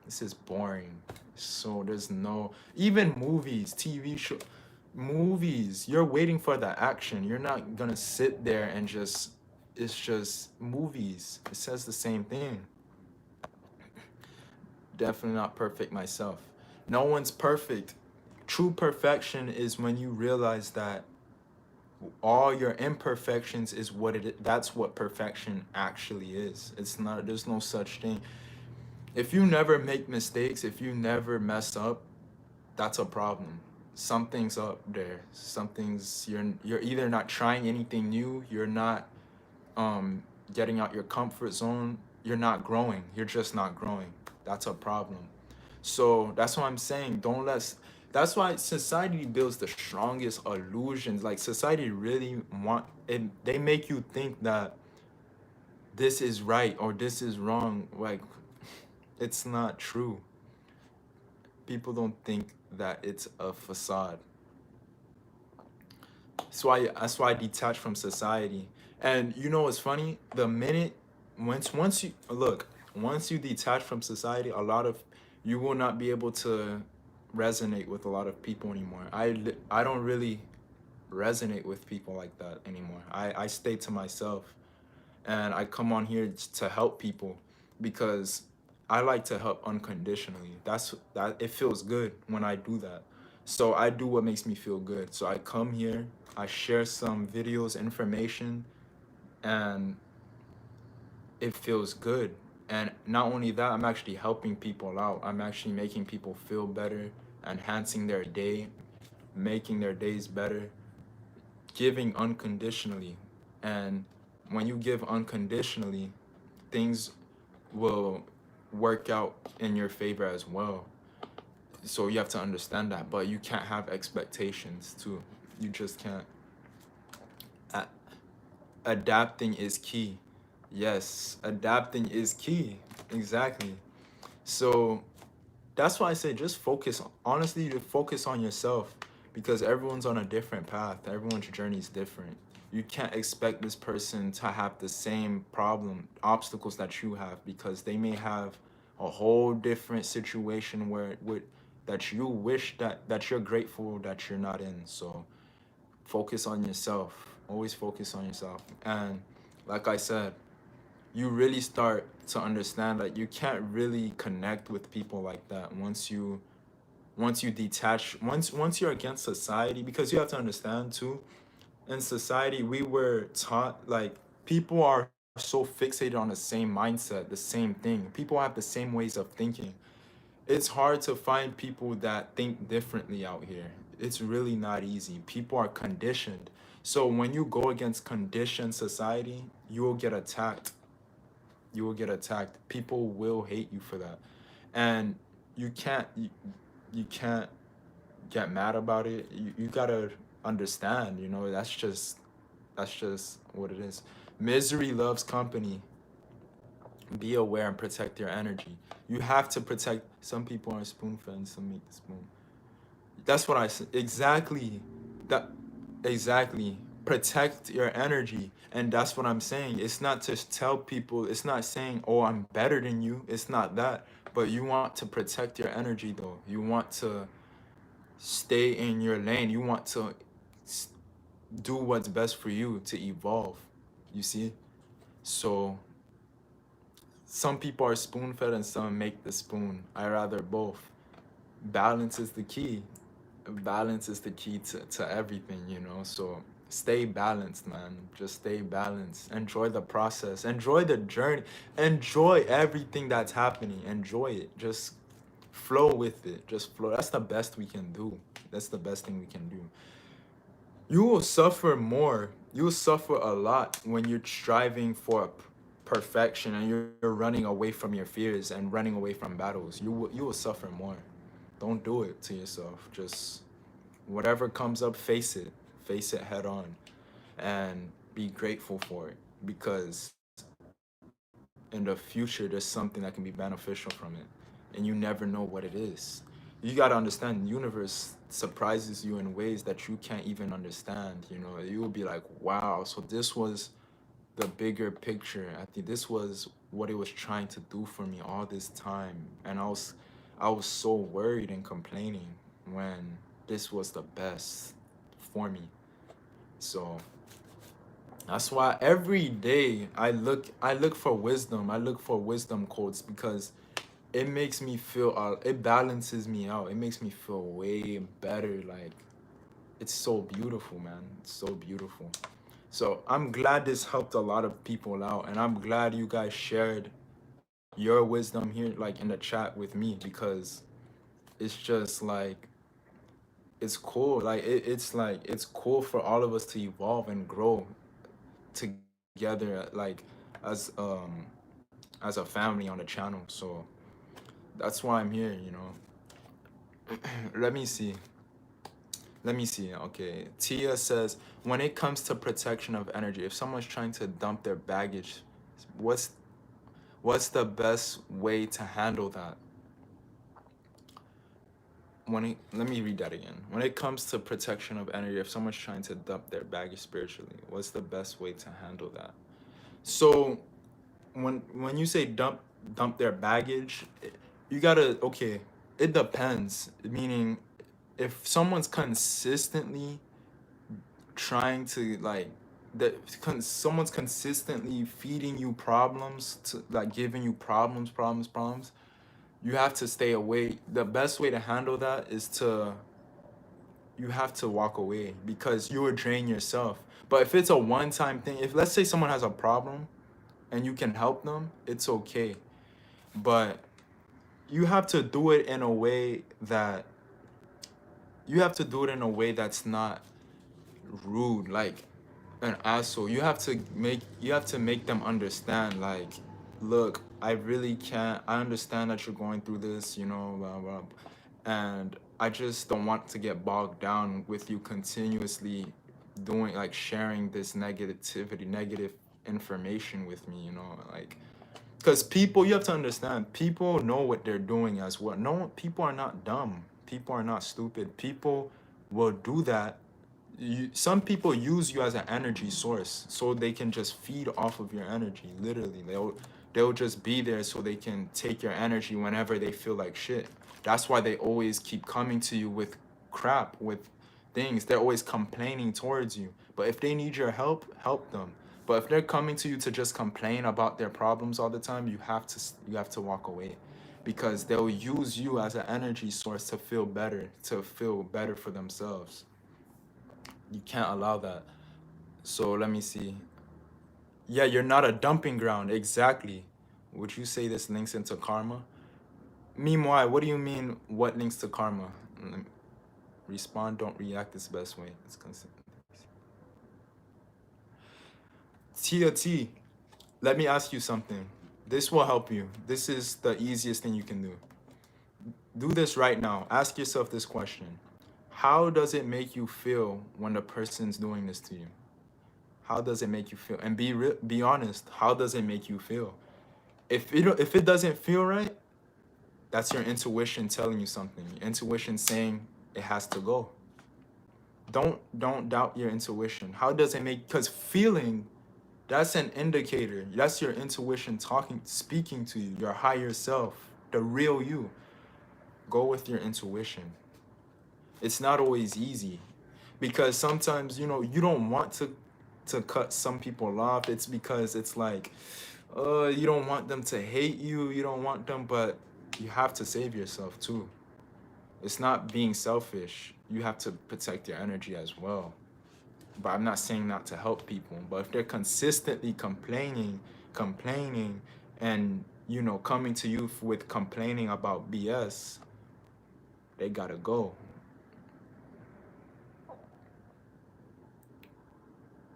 this is boring. So there's no, even movies, TV show, movies, you're waiting for the action. You're not gonna sit there and it's just movies. It says the same thing. Definitely not perfect myself. No one's perfect. True perfection is when you realize that all your imperfections is that's what perfection actually is. It's not, there's no such thing. If you never make mistakes, if you never mess up, that's a problem. Something's up there. Something's you're either not trying anything new, you're not getting out your comfort zone, you're not growing. You're just not growing. That's a problem. So that's what I'm saying. Don't let. That's why society builds the strongest illusions. Like society really want it. They make you think that this is right or this is wrong. Like it's not true. People don't think that it's a facade. That's why I detach from society. And you know what's funny? The minute once you look, once you detach from society, a lot of you will not be able to resonate with a lot of people anymore. I don't really resonate with people like that anymore. I stay to myself and I come on here to help people because I like to help unconditionally. That it feels good when I do that. So I do what makes me feel good. So I come here, I share some videos, information, and it feels good. And not only that, I'm actually helping people out. I'm actually making people feel better, enhancing their day, making their days better, giving unconditionally. And when you give unconditionally, things will work out in your favor as well. So you have to understand that, but you can't have expectations too. You just can't. A- Adapting is key. Yes, adapting is key. Exactly. So that's why I say just focus. Honestly, you focus on yourself because everyone's on a different path. Everyone's journey is different. You can't expect this person to have the same obstacles that you have because they may have a whole different situation where with that you wish that you're grateful that you're not in. So focus on yourself. Always focus on yourself. And like I said, you really start to understand that you can't really connect with people like that once you detach once you're against society, because you have to understand too, in society we were taught like people are so fixated on the same mindset, the same thing. People have the same ways of thinking. It's hard to find people that think differently out here. It's really not easy. People are conditioned. So when you go against conditioned society, you will get attacked. You will get attacked. People will hate you for that. And you can't get mad about it. You gotta understand, that's just what it is. Misery loves company. Be aware and protect your energy. You have to protect. Some people are spoon fed and some make the spoon. That's what I said. Exactly. That exactly. Protect your energy. And that's what I'm saying. It's not to tell people, it's not saying, oh, I'm better than you. It's not that. But you want to protect your energy though. You want to stay in your lane. You want to do what's best for you to evolve. You see? So some people are spoon fed and some make the spoon. I rather both. Balance is the key. Balance is the key to everything, you know? So stay balanced, man. Just stay balanced. Enjoy the process. Enjoy the journey. Enjoy everything that's happening. Enjoy it. Just flow with it. Just flow. That's the best we can do. That's the best thing we can do. You will suffer more. You will suffer a lot when you're striving for perfection and you're running away from your fears and running away from battles. You will suffer more. Don't do it to yourself. Just whatever comes up, face it. Face it head on and be grateful for it because in the future there's something that can be beneficial from it and you never know what it is. You got to understand the universe surprises you in ways that you can't even understand. You know, you will be like, wow, so this was the bigger picture. I think this was what it was trying to do for me all this time. And I was so worried and complaining when this was the best for me. So that's why every day I look for wisdom. I look for wisdom quotes because it makes me feel it balances me out. It makes me feel way better. Like it's so beautiful, man. It's so beautiful. So I'm glad this helped a lot of people out, and I'm glad you guys shared your wisdom here, like in the chat with me, because it's just like it's cool. Like it's cool for all of us to evolve and grow together, like as as a family on the channel. So that's why I'm here. You know. Let me see. Let me see. Okay. Tia says, when it comes to protection of energy, if someone's trying to dump their baggage, what's what's the best way to handle that? Let me read that again. When it comes to protection of energy, if someone's trying to dump their baggage spiritually, what's the best way to handle that? So when you say dump their baggage, you gotta okay. It depends. Meaning, if someone's consistently trying to like someone's consistently feeding you problems to like giving you problems, you have to stay away. The best way to handle that is to you have to walk away because you will drain yourself. But if it's a one-time thing, if let's say someone has a problem and you can help them, it's okay. But you have to do it in a way that that's not rude, like an asshole. You have to make them understand, like, look, I really can't. I understand that you're going through this, blah, blah, and I just don't want to get bogged down with you continuously doing like sharing this negative information with me, like because people, you have to understand, people know what they're doing as well. No, people are not dumb. People are not stupid. People will do that. Some people use you as an energy source so they can just feed off of your energy. Literally, they'll just be there so they can take your energy whenever they feel like shit. That's why they always keep coming to you with crap, with things. They're always complaining towards you. But if they need your help, help them. But if they're coming to you to just complain about their problems all the time, you have to walk away because they'll use you as an energy source to feel better for themselves. You can't allow that. So let me see. Yeah, you're not a dumping ground. Exactly. Would you say this links into karma? Meanwhile, what do you mean what links to karma? Respond, don't react is the best way. It's consistent. Tia T, let me ask you something. This will help you. This is the easiest thing you can do. Do this right now. Ask yourself this question. How does it make you feel when the person's doing this to you? How does it make you feel? And be honest. How does it make you feel? If it doesn't feel right, that's your intuition telling you something. Your intuition saying it has to go. Don't doubt your intuition. How does it make? Because feeling, that's an indicator. That's your intuition speaking to you, your higher self. the real you. Go with your intuition. It's not always easy because sometimes, you know, you don't want to cut some people off. It's because it's like you don't want them to hate you, you don't want them, but you have to save yourself too. It's not being selfish. You have to protect your energy as well. But I'm not saying not to help people, but if they're consistently complaining and, you know, coming to you with complaining about BS, they gotta go.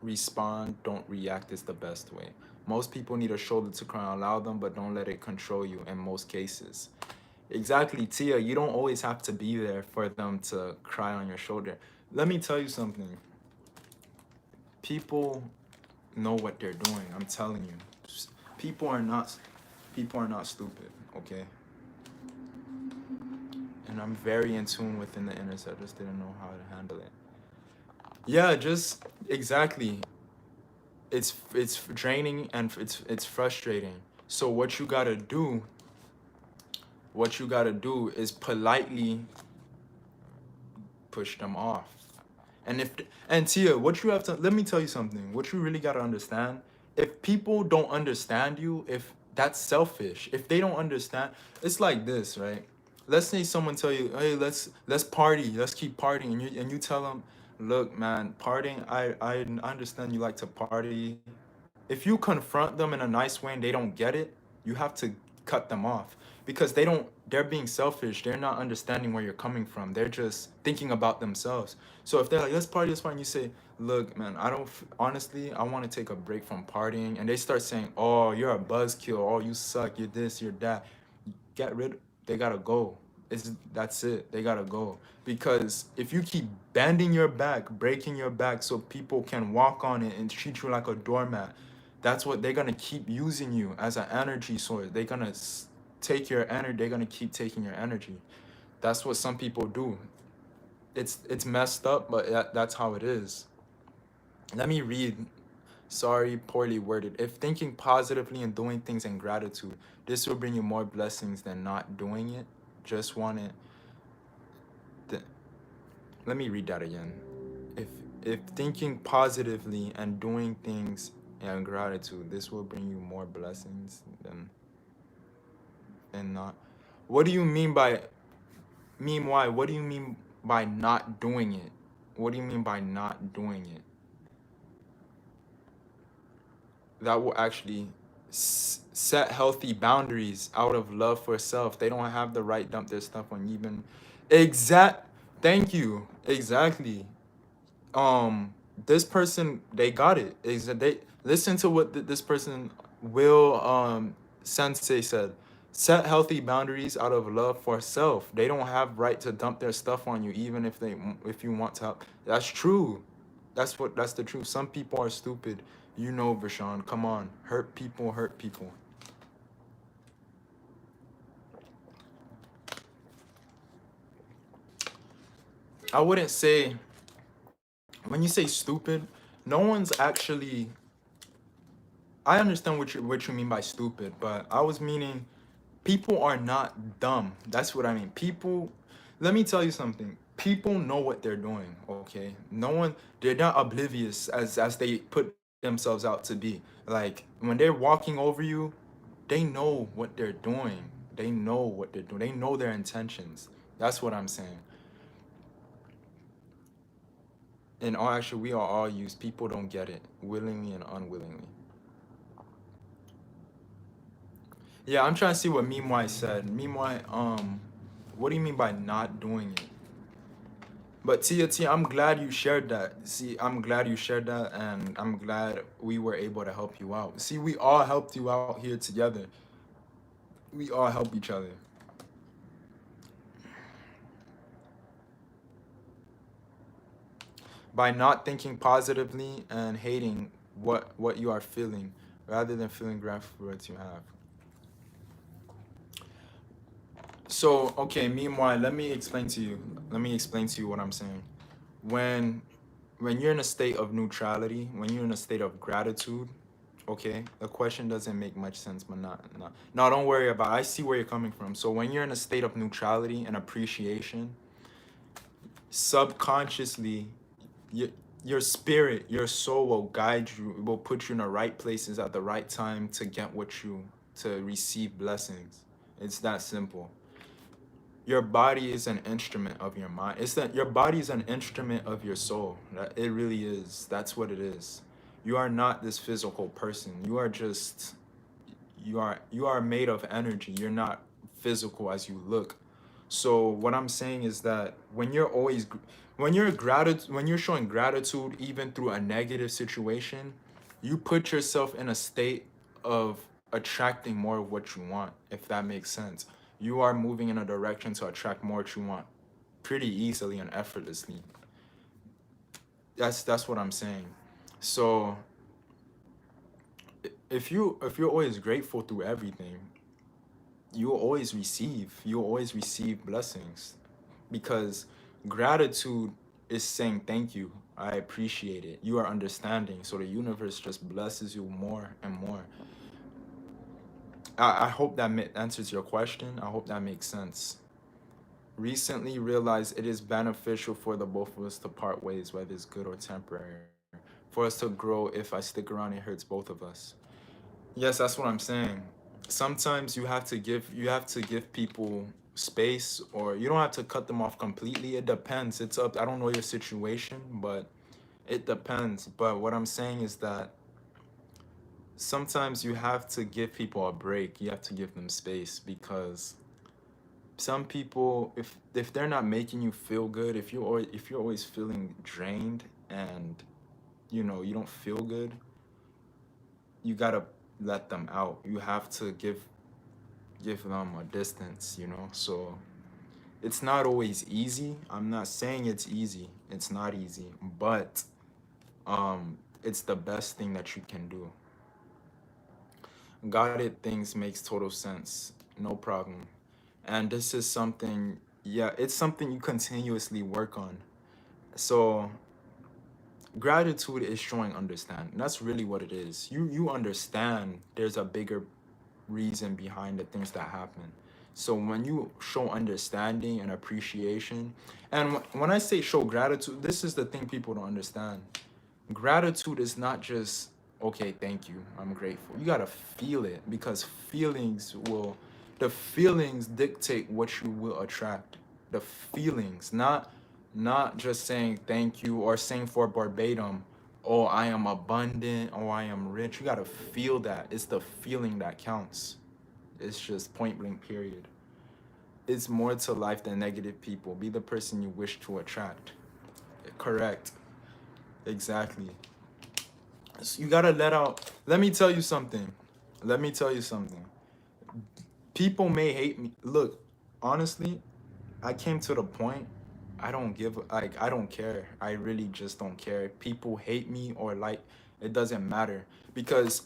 Respond, don't react is the best way. Most people need a shoulder to cry on, allow them, but don't let it control you in most cases. Exactly, Tia, you don't always have to be there for them to cry on your shoulder. Let me tell you something. People know what they're doing. I'm telling you. People are not stupid, okay? And I'm very in tune within the inner self. Just didn't know how to handle it. Yeah, just exactly. It's draining and it's frustrating. So what you gotta do is politely push them off. And if and Tia, what you have to let me tell you something. What you really gotta understand, if people don't understand you, if that's selfish. If they don't understand, it's like this, right? Let's say someone tell you, hey, let's party, let's keep partying, and you tell them, look, man, partying, I understand you like to party. If you confront them in a nice way and they don't get it, you have to cut them off because they're being selfish. They're not understanding where you're coming from. They're just thinking about themselves. So if they're like, let's party, let's party, and you say, look, man, honestly, I want to take a break from partying. And they start saying, oh, you're a buzzkill. Oh, you suck. You're this, you're that. They gotta go. That's it. They gotta go. Because if you keep bending your back, breaking your back so people can walk on it and treat you like a doormat, that's what they're gonna keep using you as an energy source. They're gonna take your energy. They're gonna keep taking your energy. That's what some people do. It's messed up, but that's how it is. Let me read. Sorry, poorly worded. If thinking positively and doing things in gratitude, this will bring you more blessings than not doing it. Just want it. Let me read that again. If if thinking positively and doing things in gratitude, this will bring you more blessings than not. What do you mean by meanwhile? What do you mean by not doing it? What do you mean by not doing it? That will actually set healthy boundaries out of love for self. They don't have the right to dump their stuff on you even exact. Thank you. Exactly. This person, they got it. They listen to what this person will sensei said. Set healthy boundaries out of love for self. They don't have right to dump their stuff on you even if you want to help. That's true. That's the truth. Some people are stupid. You know, Vershonc, come on. Hurt people, hurt people. I wouldn't say, when you say stupid, no one's actually, I understand what you mean by stupid, but I was meaning people are not dumb. That's what I mean. People, let me tell you something. People know what they're doing, okay? No one, they're not oblivious as they put themselves out to be. Like when they're walking over you, they know what they're doing. They know what they're doing. They know their intentions. That's what I'm saying. In all actually, we are all used. People don't get it, willingly and unwillingly. Yeah, I'm trying to see what Meanwhile said. Meanwhile, what do you mean by not doing it? But Tia, I'm glad you shared that. See, I'm glad you shared that, and I'm glad we were able to help you out. See, we all helped you out here together. We all help each other. By not thinking positively and hating what you are feeling, rather than feeling grateful for what you have. So, okay, meanwhile, let me explain to you. Let me explain to you what I'm saying. When when you're in a state of neutrality, when you're in a state of gratitude, Okay, the question doesn't make much sense, but no, don't worry about it. I see where you're coming from. So when you're in a state of neutrality and appreciation, subconsciously, your, your spirit, your soul will guide you, will put you in the right places at the right time to get what you, to receive blessings. It's that simple. Your body is an instrument of your mind. It's that your body is an instrument of your soul. It really is. That's what it is. You are not this physical person. You are just, you are made of energy. You're not physical as you look. So what I'm saying is that when you're always, when you're showing gratitude even through a negative situation, you put yourself in a state of attracting more of what you want, if that makes sense. You are moving in a direction to attract more what you want pretty easily and effortlessly. That's what I'm saying. So if you're always grateful through everything, you will always receive blessings, because gratitude is saying thank you, I appreciate it, you are understanding, so the universe just blesses you more and more. I hope that answers your question. I hope that makes sense. Recently realized it is beneficial for the both of us to part ways, whether it's good or temporary, for us to grow. If I stick around, it hurts both of us. Yes, that's what I'm saying. Sometimes you have to give people space, or you don't have to cut them off completely. It depends. It's up. I don't know your situation, but it depends. But what I'm saying is that sometimes you have to give people a break. You have to give them space, because some people, if they're not making you feel good, if you're always feeling drained, and you don't feel good, you gotta let them out. You have to give them a distance. So it's not always easy. I'm not saying it's easy. It's not easy, but it's the best thing that you can do. Got it. Things makes total sense. No problem. And this is something, yeah, it's something you continuously work on. So gratitude is showing understanding. That's really what it is. You understand there's a bigger reason behind the things that happen. So when you show understanding and appreciation, and when I say show gratitude, this is the thing people don't understand. Gratitude is not just, okay, thank you, I'm grateful. You gotta feel it, because the feelings dictate what you will attract. The feelings, not just saying thank you or saying for verbatim, oh, I am abundant, oh, I am rich. You gotta feel that. It's the feeling that counts. It's just point blank, period. It's more to life than negative people. Be the person you wish to attract. Correct. Exactly. So you gotta let out. Let me tell you something. Let me tell you something. People may hate me. Look, honestly, I came to the point. I don't care. I really just don't care. People hate me or like, it doesn't matter, because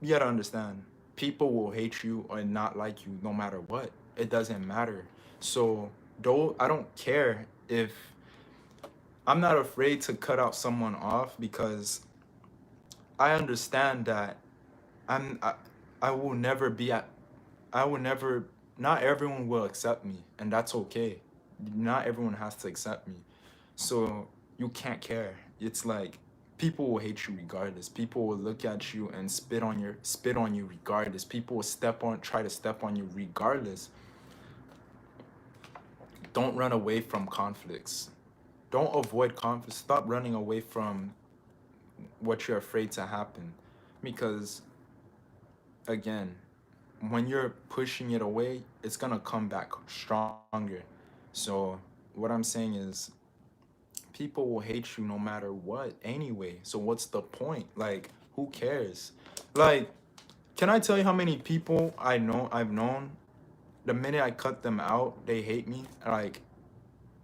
you gotta understand, people will hate you or not like you no matter what. It doesn't matter. So though I don't care if, I'm not afraid to cut out someone off, because I understand that I'm I, I will never be at I will never, not everyone will accept me, and that's okay. Not everyone has to accept me. So you can't care. It's like, people will hate you regardless. People will look at you and spit on you regardless. People will try to step on you regardless. Don't run away from conflicts. Don't avoid conflict. Stop running away from what you're afraid to happen. Because again, when you're pushing it away, it's gonna come back stronger. So what I'm saying is, people will hate you no matter what anyway. So what's the point? Like, who cares? Like, can I tell you how many people I've known, the minute I cut them out, they hate me? Like,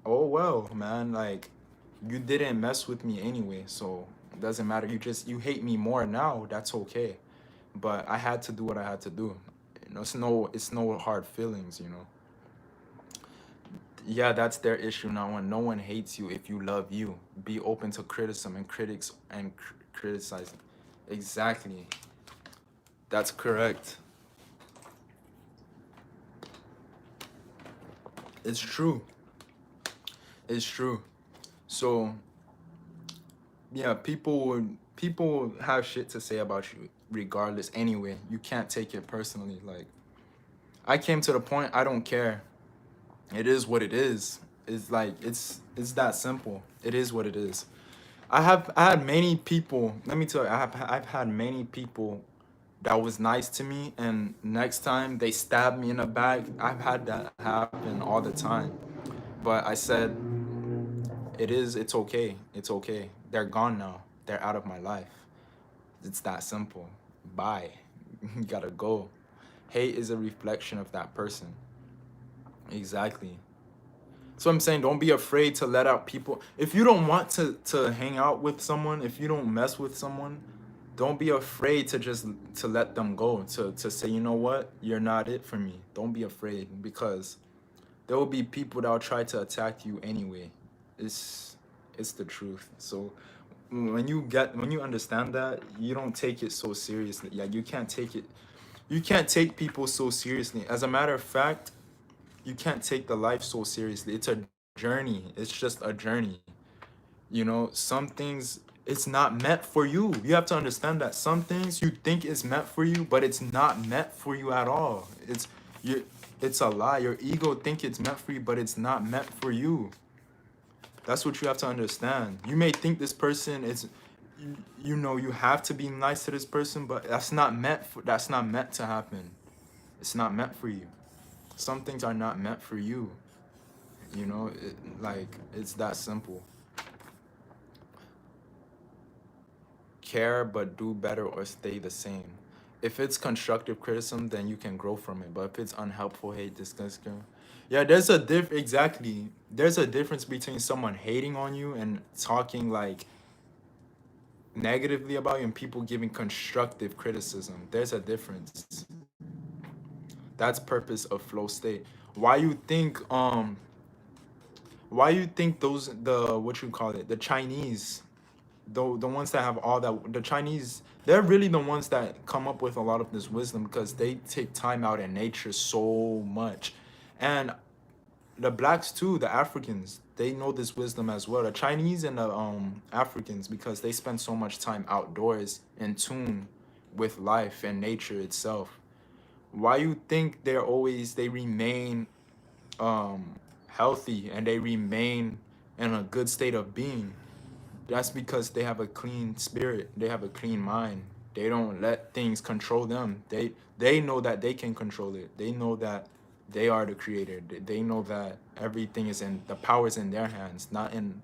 oh well, man, like, you didn't mess with me anyway, so it doesn't matter. You hate me more now. That's okay. But I had to do what I had to do. It's no hard feelings. Yeah, that's their issue. Now, when no one hates you if you love you, be open to criticism and criticizing. Exactly. That's correct. It's true. It's true. So yeah, people have shit to say about you regardless anyway. You can't take it personally. Like I came to the point I don't care. It is what it is. It's like it's that simple. It is what it is. I had many people, let me tell you, I've had many people that was nice to me and next time they stabbed me in the back. I've had that happen all the time. But I said it's okay. It's okay. They're gone now. They're out of my life. It's that simple. Bye. You gotta go. Hate is a reflection of that person. Exactly. So I'm saying don't be afraid to let out people. If you don't want to hang out with someone, if you don't mess with someone, don't be afraid to just to let them go. To say, you know what, you're not it for me. Don't be afraid because there will be people that will try to attack you anyway. It's the truth. So when you understand that, you don't take it so seriously. Yeah, you can't take people so seriously. As a matter of fact, you can't take the life so seriously. It's a journey. It's just a journey. You know, some things it's not meant for you. You have to understand that some things you think is meant for you, but it's not meant for you at all. You it's a lie. Your ego think it's meant for you, but it's not meant for you. That's what you have to understand. You may think this person is you know you have to be nice to this person, but that's not meant to happen. It's not meant for you. Some things are not meant for you. You know, like it's that simple. Care but do better or stay the same. If it's constructive criticism, then you can grow from it. But if it's unhelpful hate, disgusting. Yeah, exactly. There's a difference between someone hating on you and talking like negatively about you and people giving constructive criticism. There's a difference. That's purpose of flow state. Why you think those the what you call it, the Chinese, the ones that have all that, the Chinese, they're really the ones that come up with a lot of this wisdom because they take time out in nature so much. And the blacks too, the Africans, they know this wisdom as well. The Chinese and the Africans, because they spend so much time outdoors in tune with life and nature itself. Why you think they remain healthy and they remain in a good state of being? That's because they have a clean spirit. They have a clean mind. They don't let things control them. They know that they can control it. They know that they are the creator. They know that everything is in the power is in their hands, not in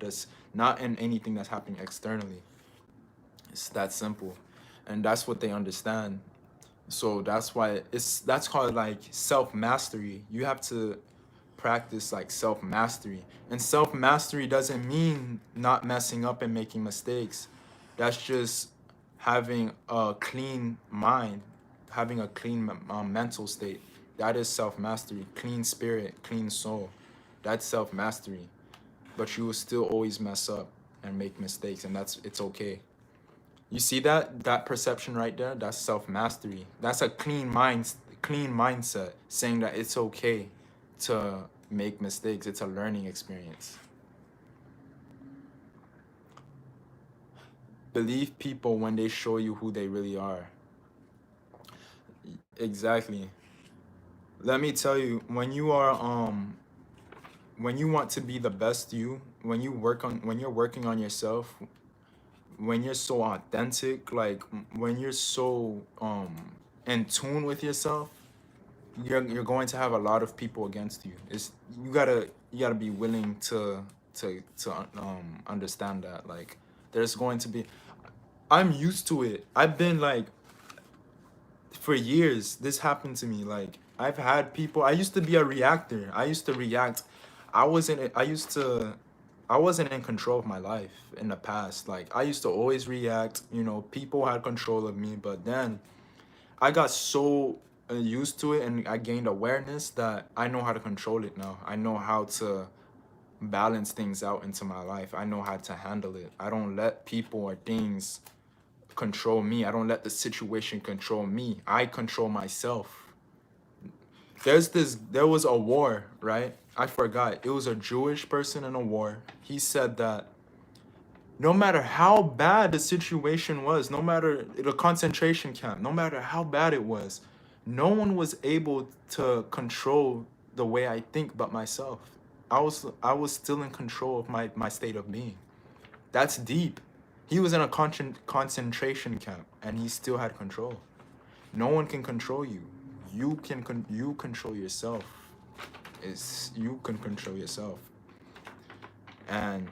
anything that's happening externally. It's that simple. And that's what they understand. So that's called like self-mastery. You have to practice like self-mastery. And self-mastery doesn't mean not messing up and making mistakes. That's just having a clean mind, having a clean mental state. That is self-mastery. Clean spirit, clean soul. That's self-mastery. But you will still always mess up and make mistakes, and it's okay. You see that perception right there? That's self-mastery. That's a clean mindset saying that it's okay to make mistakes. It's a learning experience. Believe people when they show you who they really are. Exactly. Let me tell you, when you want to be the best you, when you're working on yourself, when you're so authentic, like when you're so in tune with yourself, you're going to have a lot of people against you. It's you gotta be willing to understand that. Like there's going to be I'm used to it. I've been like for years this happened to me. Like I've had people, I used to be a reactor. I used to react. I wasn't in control of my life in the past. Like I used to always react, you know, people had control of me, but then I got so used to it and I gained awareness that I know how to control it now. I know how to balance things out into my life. I know how to handle it. I don't let people or things control me. I don't let the situation control me. I control myself. There was a war, right? I forgot. It was a Jewish person in a war. He said that no matter how bad the situation was, no matter the concentration camp, no matter how bad it was, no one was able to control the way I think but myself. I was still in control of my state of being. That's deep. He was in a concentration camp and he still had control. No one can control you. You control yourself. You can control yourself. And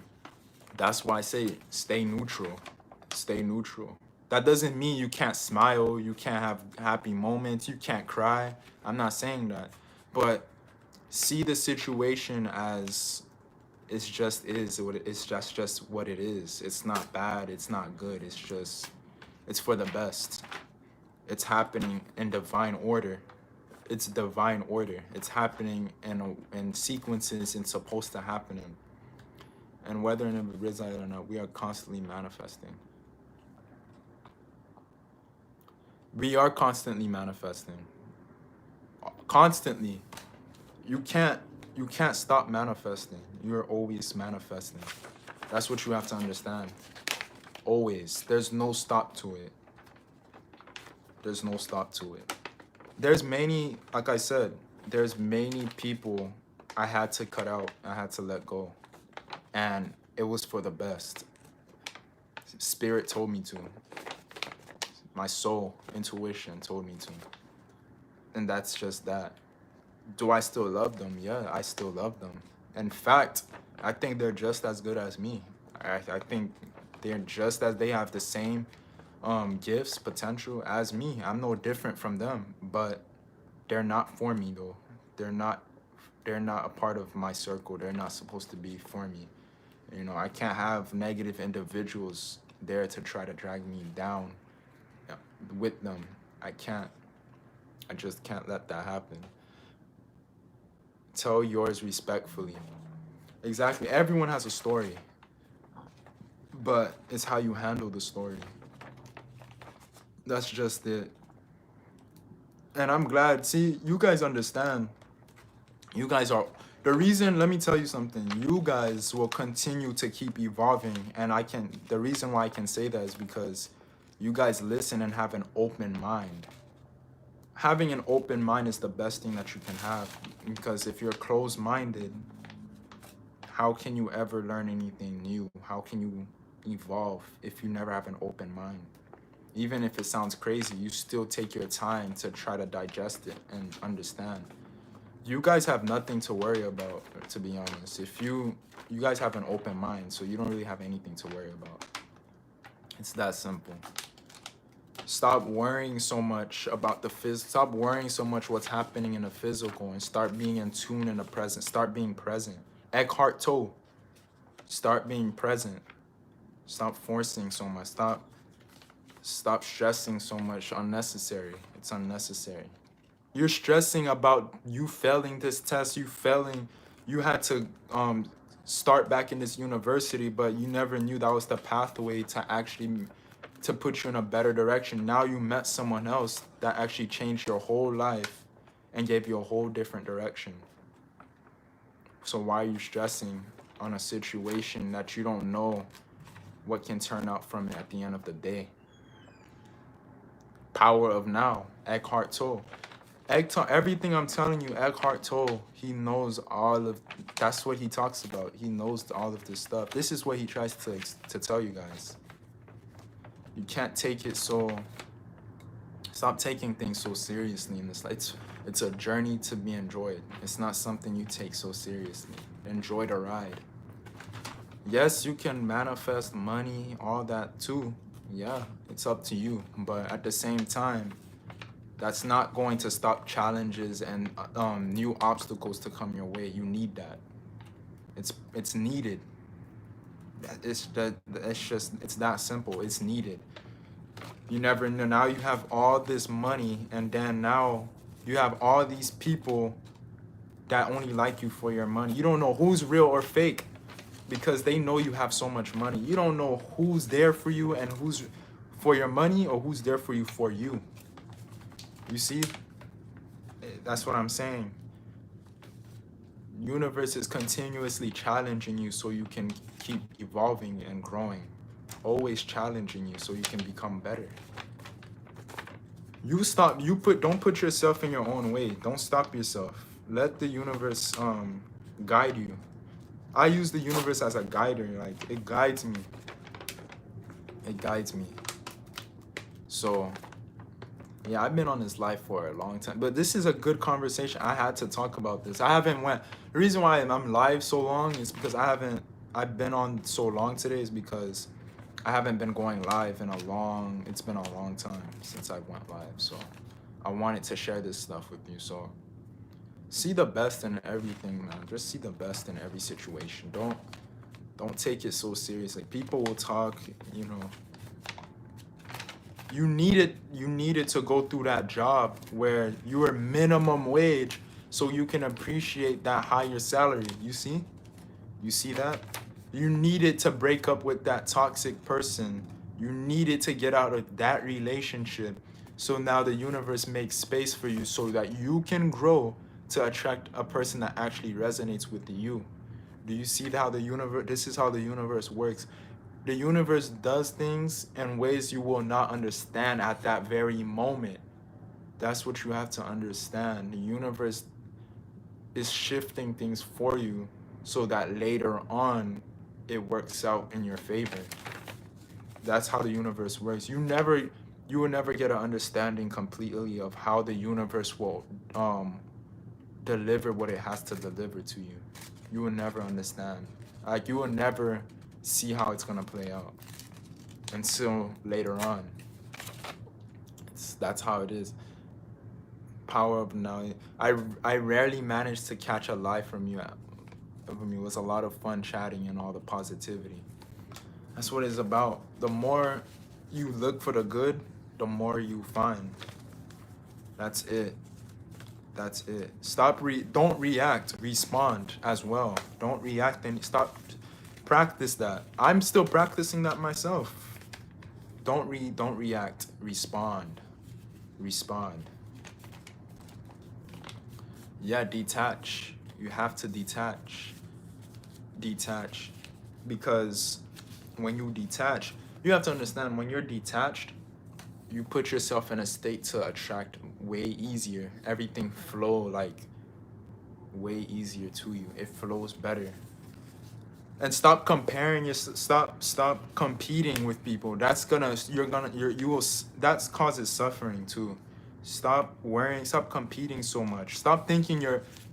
that's why I say stay neutral. Stay neutral. That doesn't mean you can't smile, you can't have happy moments, you can't cry. I'm not saying that. But see the situation as it's just what it is. It's not bad, it's not good. It's for the best. It's happening in divine order. It's divine order. It's happening in sequences it's supposed to happen in. And whether it reside or not, we are constantly manifesting. We are constantly manifesting. Constantly. You can't stop manifesting. You're always manifesting. That's what you have to understand. Always. There's no stop to it. There's no stop to it. There's many, like I said, there's many people I had to cut out. I had to let go. And it was for the best. Spirit told me to. My soul, intuition told me to. And that's just that. Do I still love them? Yeah, I still love them. In fact, I think they're just as good as me. I think they have the same gifts, potential as me. I'm no different from them, but they're not for me though. They're not a part of my circle. They're not supposed to be for me. You know, I can't have negative individuals there to try to drag me down with them. I just can't let that happen. Tell yours respectfully. Exactly. Everyone has a story, but it's how you handle the story. That's just it. And I'm glad. See, you guys understand. You guys are the reason. Let me tell you something. You guys will continue to keep evolving, and the reason why I can say that is because you guys listen and have an open mind. Having an open mind is the best thing that you can have, because if you're closed-minded, how can you ever learn anything new? How can you evolve if you never have an open mind? Even if it sounds crazy, you still take your time to try to digest it and understand. You guys have nothing to worry about, to be honest. If you guys have an open mind, so you don't really have anything to worry about. It's that simple. Stop worrying so much about stop worrying so much what's happening in the physical and start being in tune in the present. Start being present. Eckhart Tolle. Start being present. Stop forcing so much. Stop stressing so much. Unnecessary. It's unnecessary. You're stressing about you failing this test, you had to start back in this university, but you never knew that was the pathway to put you in a better direction. Now you met someone else that actually changed your whole life and gave you a whole different direction. So why are you stressing on a situation that you don't know what can turn out from it at the end of the day? Power of now, Eckhart Tolle. Everything I'm telling you, Eckhart Tolle, he knows that's what he talks about. He knows all of this stuff. This is what he tries to tell you guys. You can't take it stop taking things so seriously in this life. It's a journey to be enjoyed. It's not something you take so seriously. Enjoy the ride. Yes, you can manifest money, all that too. Yeah, it's up to you. But at the same time, that's not going to stop challenges and new obstacles to come your way. You need that. It's needed. It's that simple. It's needed. You never know. Now you have all this money, and then now you have all these people that only like you for your money. You don't know who's real or fake because they know you have so much money. You don't know who's there for you and who's for your money, or who's there for you for you? You see, that's what I'm saying. Universe is continuously challenging you so you can keep evolving and growing. Always challenging you so you can become better. Don't put yourself in your own way. Don't stop yourself. Let the universe guide you. I use the universe as a guider. Like, it guides me. It guides me. So yeah, I've been on this life for a long time, but this is a good conversation. I had to talk about this. The reason why I'm live so long is because I've been on so long today is because I haven't been going live it's been a long time since I went live. So I wanted to share this stuff with you. So see the best in everything, man. Just see the best in every situation. Don't take it so seriously. People will talk, you know. You needed to go through that job where you were minimum wage so you can appreciate that higher salary. You see that? You needed to break up with that toxic person. You needed to get out of that relationship. So now the universe makes space for you so that you can grow to attract a person that actually resonates with you. Do you see how this is how the universe works? The universe does things in ways you will not understand at that very moment. That's what you have to understand. The universe is shifting things for you so that later on it works out in your favor. That's how the universe works. You will never get an understanding completely of how the universe will deliver what it has to deliver to you. You will never understand. Like, you will never see how it's gonna play out until later on. That's how it is. Power of now. I rarely managed to catch a lie from you. It was a lot of fun chatting and all the positivity. That's what it's about. The more you look for the good, the more you find. That's it. That's it. Don't react, respond as well. Don't react and stop. Practice that. I'm still practicing that myself. Don't react, respond. Yeah, detach. You have to detach. Because when you detach, you have to understand, when you're detached, you put yourself in a state to attract way easier. Everything flow like way easier to you. It flows better. And stop comparing stop competing with people. That causes suffering too. Stop competing so much.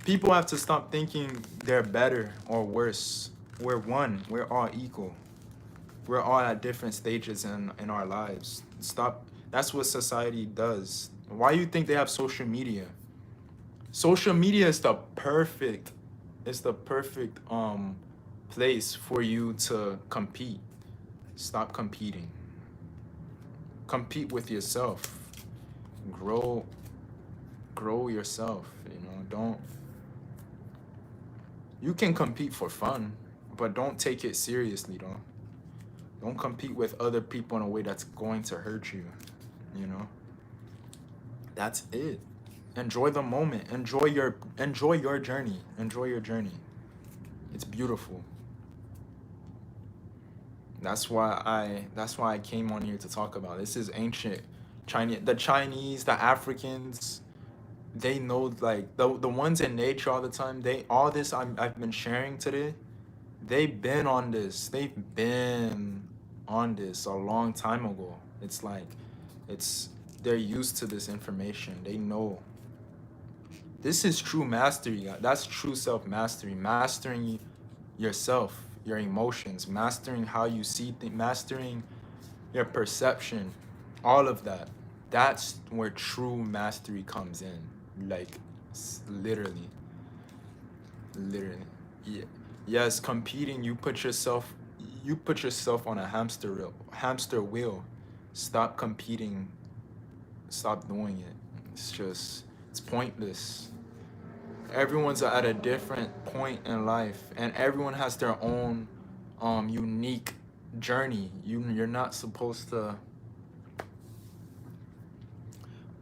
People have to stop thinking they're better or worse. We're one. We're all equal. We're all at different stages in our lives. That's what society does. Why do you think they have social media? Social media is the perfect place for you to compete. Stop competing. Compete with yourself. Grow yourself, you can compete for fun, but don't take it seriously. Don't compete with other people in a way that's going to hurt you. That's it. Enjoy the moment. Enjoy your journey. It's beautiful. That's why I came on here to talk about. This is ancient the Chinese, the Africans, they know, like, the ones in nature all the time. I've been sharing today. They've been on this a long time ago. It's like they're used to this information. They know. This is true mastery. That's true self-mastery. Mastering yourself, your emotions, mastering how you see things, mastering your perception, all of that. That's where true mastery comes in. Like, literally. Yeah. Yes, competing, you put yourself on a hamster wheel. Stop competing. Stop doing it. It's pointless. Everyone's at a different point in life, and everyone has their own unique journey. You're not supposed to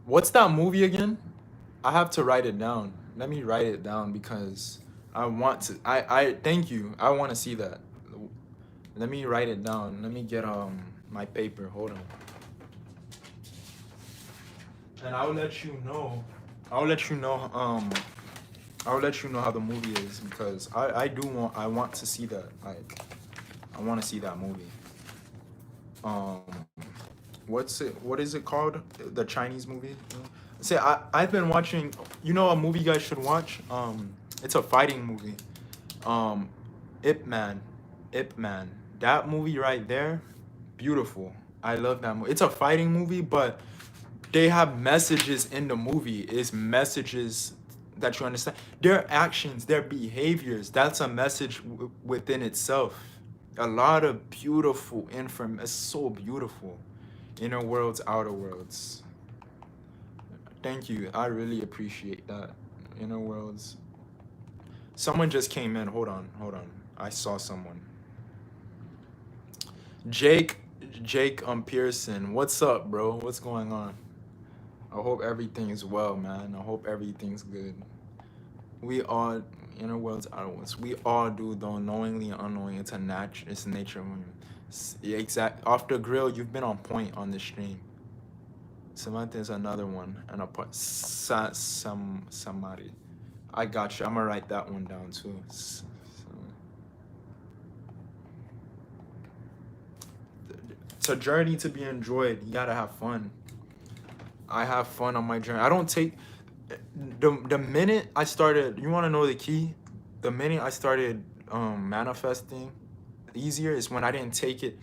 What's that movie again? I have to write it down. Let me write it down because I want to. I thank you. I want to see that. Let me write it down. Let me get my paper. Hold on. And I'll let you know. I'll let you know. I'll let you know how the movie is because I want to see that. Like, I want to see that movie. Um, what is it called? The Chinese movie. Say I've been watching. You know a movie you guys should watch. It's a fighting movie. Um, Ip Man, Ip Man. That movie right there, beautiful. I love that movie. It's a fighting movie, but they have messages in the movie. It's messages that you understand. Their actions, their behaviors. That's a message within itself. A lot of beautiful information. It's so beautiful. Inner worlds, outer worlds. Thank you. I really appreciate that. Inner worlds. Someone just came in. Hold on. Hold on. I saw someone. Jake, Pearson. What's up, bro? What's going on? I hope everything is well, man. I hope everything's good. We all, inner worlds, outer worlds. We all do, though, knowingly and unknowingly. It's it's nature. Exact. Off the grill, you've been on point on this stream. Samantha's another one, and a part. Samari. I got you. I'm gonna write that one down too. It's a journey to be enjoyed. You gotta have fun. I have fun on my journey. I don't take the minute I started. You want to know the key? The minute I started manifesting easier is when I didn't take it.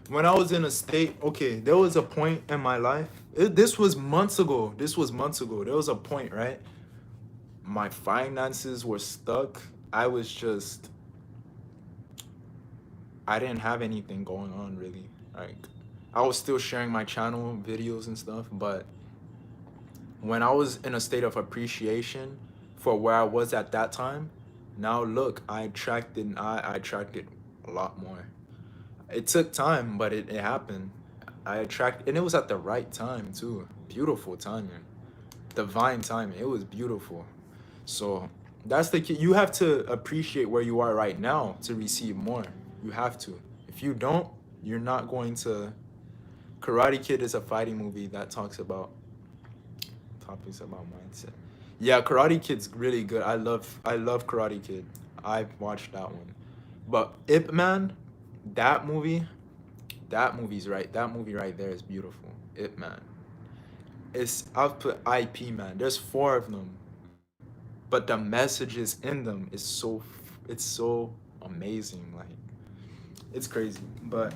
When I was in a state, okay, there was a point in my life. This was months ago. This was months ago. There was a point, right? My finances were stuck. I was just, I didn't have anything going on really. Like, I was still sharing my channel videos and stuff, but when I was in a state of appreciation for where I was at that time, now look, I attracted a lot more. It took time, but it happened. And it was at the right time too. Beautiful timing. Divine timing. It was beautiful. So that's the key. You have to appreciate where you are right now to receive more. You have to. If you don't, you're not going to. Karate Kid is a fighting movie that talks about topics about mindset. Yeah, Karate Kid's really good. I love Karate Kid. I've watched that one. But Ip Man, that movie, that movie right there is beautiful. Ip Man. I'll put IP Man. There's 4 of them. But the messages in them is it's so amazing. Like, it's crazy. But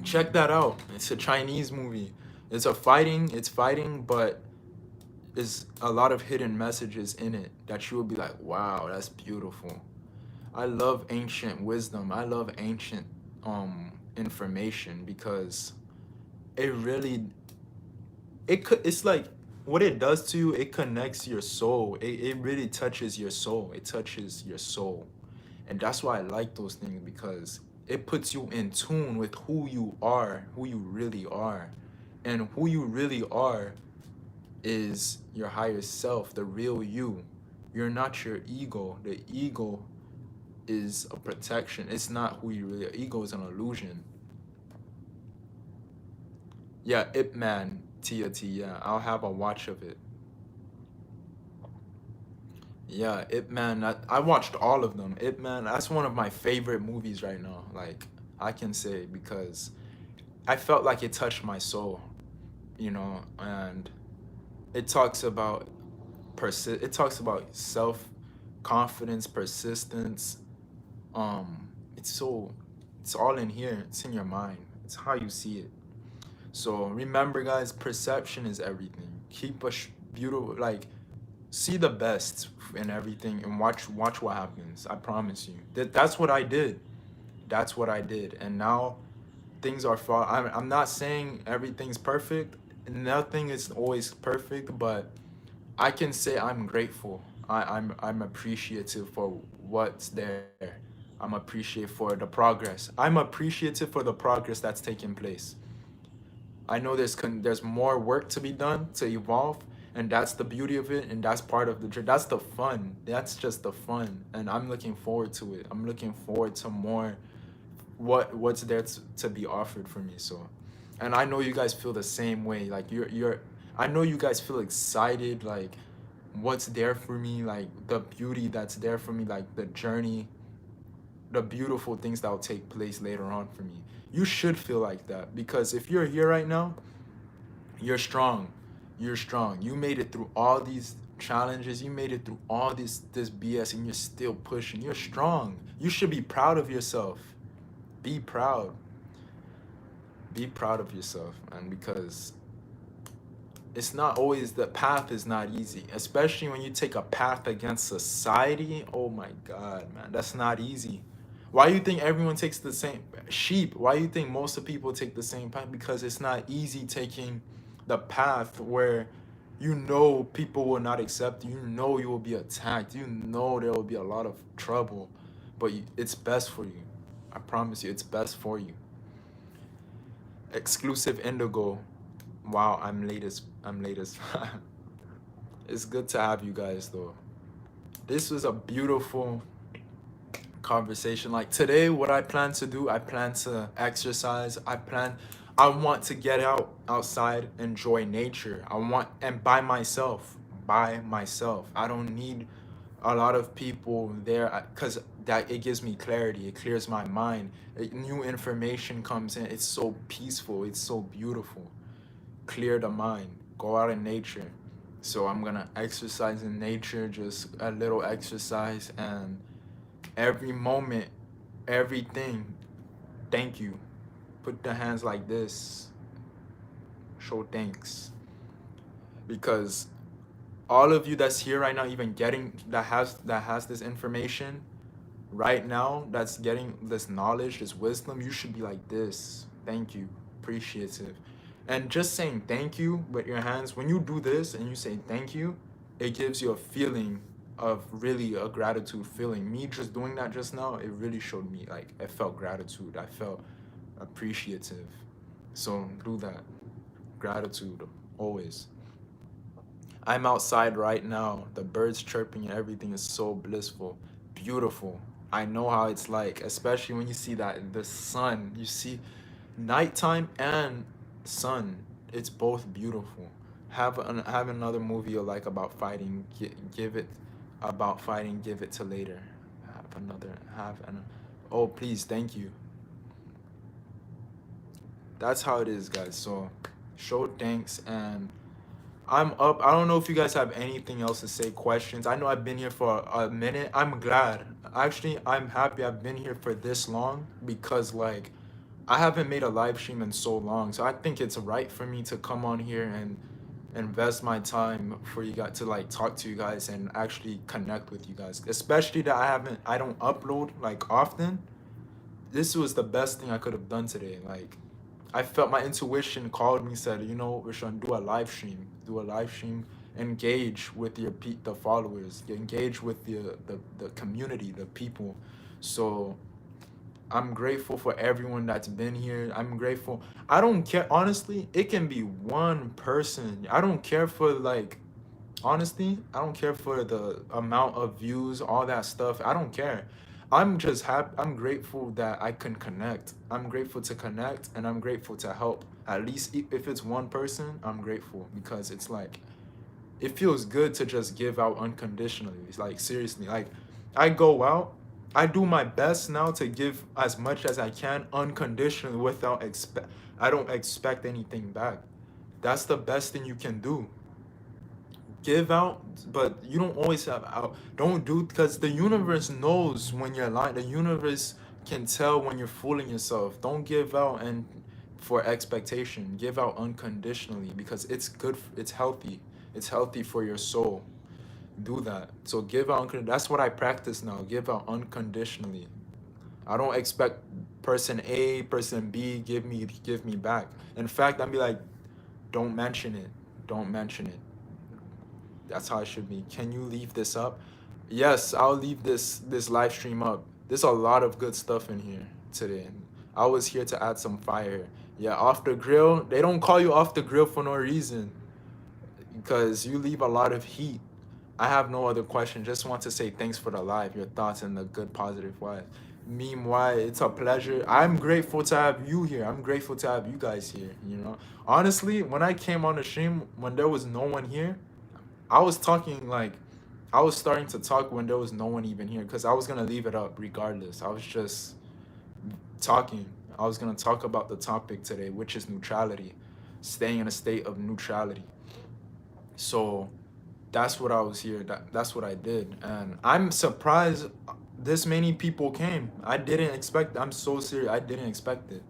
check that out. It's a Chinese movie. It's fighting, but there's a lot of hidden messages in it that you will be like, wow, that's beautiful. I love ancient wisdom. I love ancient information because it's like what it does to you, it connects your soul. It really touches your soul. It touches your soul. And that's why I like those things, because it puts you in tune with who you are, who you really are. And who you really are is your higher self, the real you. You're not your ego. The ego is a protection. It's not who you really are. Ego is an illusion. Yeah, Ip Man, Tia T, yeah. I'll have a watch of it. Yeah, Ip Man, I watched all of them. Ip Man, that's one of my favorite movies right now. Like, I can say, because I felt like it touched my soul, and it talks about self confidence, persistence. It's all in here. It's in your mind. It's how you see it. So remember, guys, perception is everything. Keep a beautiful, like, see the best in everything and watch what happens. I promise you. That's what I did. That's what I did. And now things are far. I'm not saying everything's perfect. Nothing is always perfect, but I can say I'm grateful. I'm appreciative for what's there. I'm appreciative for the progress. I'm appreciative for the progress that's taking place. I know there's more work to be done to evolve, and that's the beauty of it, and that's part of the journey. That's the fun. That's just the fun, and I'm looking forward to it. I'm looking forward to more what's there to be offered for me. So, and I know you guys feel the same way. Like you're I know you guys feel excited, like what's there for me, like the beauty that's there for me, like the journey, the beautiful things that will take place later on for me. You should feel like that, because if you're here right now, you're strong. You're strong. You made it through all these challenges. You made it through all this BS, and you're still pushing. You're strong. You should be proud of yourself. Be proud. Be proud of yourself, man, because it's not always, the path is not easy, especially when you take a path against society. Oh my God, man, that's not easy. Why you think everyone takes the same sheep? Why you think most of people take the same path? Because it's not easy taking the path where you know people will not accept you. You know you will be attacked. You know there will be a lot of trouble, but it's best for you. I promise you, it's best for you. Exclusive Indigo. Wow, I'm latest. I'm latest. It's good to have you guys though. This was a beautiful conversation. Like today, what I plan to do, I plan to exercise. I want to get outside, enjoy nature. And by myself, by myself. I don't need a lot of people there, because that it gives me clarity. It clears my mind. New information comes in. It's so peaceful. It's so beautiful. Clear the mind. Go out in nature. So I'm gonna exercise in nature, just a little exercise, and every moment, everything, thank you. Put the hands like this, show thanks. Because all of you that's here right now, even getting that has this information right now, that's getting this knowledge, this wisdom, you should be like this. Thank you. Appreciative. And just saying thank you with your hands, when you do this and you say thank you, it gives you a feeling of really a gratitude feeling. Me just doing that just now, it really showed me, like, I felt gratitude. I felt appreciative. So do that. Gratitude always. I'm outside right now. The birds chirping and everything is so blissful, beautiful. I know how it's like, especially when you see that the sun, you see nighttime and sun. It's both beautiful. Have another movie you like about fighting. Give it about fighting. Give it to later. Have another. Have an. Oh please, thank you. That's how it is, guys. So, show thanks, and I'm up. I don't know if you guys have anything else to say, questions. I know I've been here for a minute. I'm glad. Actually, I'm happy I've been here for this long, because like I haven't made a live stream in so long. So I think it's right for me to come on here and invest my time for you guys, to like talk to you guys and actually connect with you guys. Especially that I don't upload like often. This was the best thing I could have done today. Like, I felt my intuition called me, said, you know, Vershonc, do a live stream. Do a live stream. Engage with the followers. Engage with the community, the people. So I'm grateful for everyone that's been here. I'm grateful. I don't care. Honestly, it can be one person. I don't care for like, honestly, I don't care for the amount of views, all that stuff. I don't care. I'm just happy. I'm grateful that I can connect. I'm grateful to connect, and I'm grateful to help. At least if it's one person, I'm grateful, because it's like, it feels good to just give out unconditionally. It's like, seriously, like I go out, I do my best now to give as much as I can unconditionally, without I don't expect anything back. That's the best thing you can do. Give out, but you don't always have out. Don't do, because the universe knows when you're lying. The universe can tell when you're fooling yourself. Don't give out and for expectation. Give out unconditionally, because it's good. It's healthy. It's healthy for your soul. Do that. So give out. That's what I practice now. Give out unconditionally. I don't expect person A, person B give me back. In fact, I'd be like, don't mention it. Don't mention it. That's how it should be. Can you leave this up? Yes, I'll leave this live stream up. There's a lot of good stuff in here today. I was here to add some fire. Yeah, off the grill. They don't call you off the grill for no reason, because you leave a lot of heat. I have no other question. Just want to say thanks for the live, your thoughts in the good, positive way. Meanwhile, it's a pleasure. I'm grateful to have you here. I'm grateful to have you guys here. You know, honestly, when I came on the stream, when there was no one here, I was talking like, I was starting to talk when there was no one even here, because I was gonna leave it up regardless. I was just talking. I was gonna talk about the topic today, which is neutrality, staying in a state of neutrality. So that's what I was here. That's what I did, and I'm surprised this many people came. I didn't expect. I'm so serious. I didn't expect it.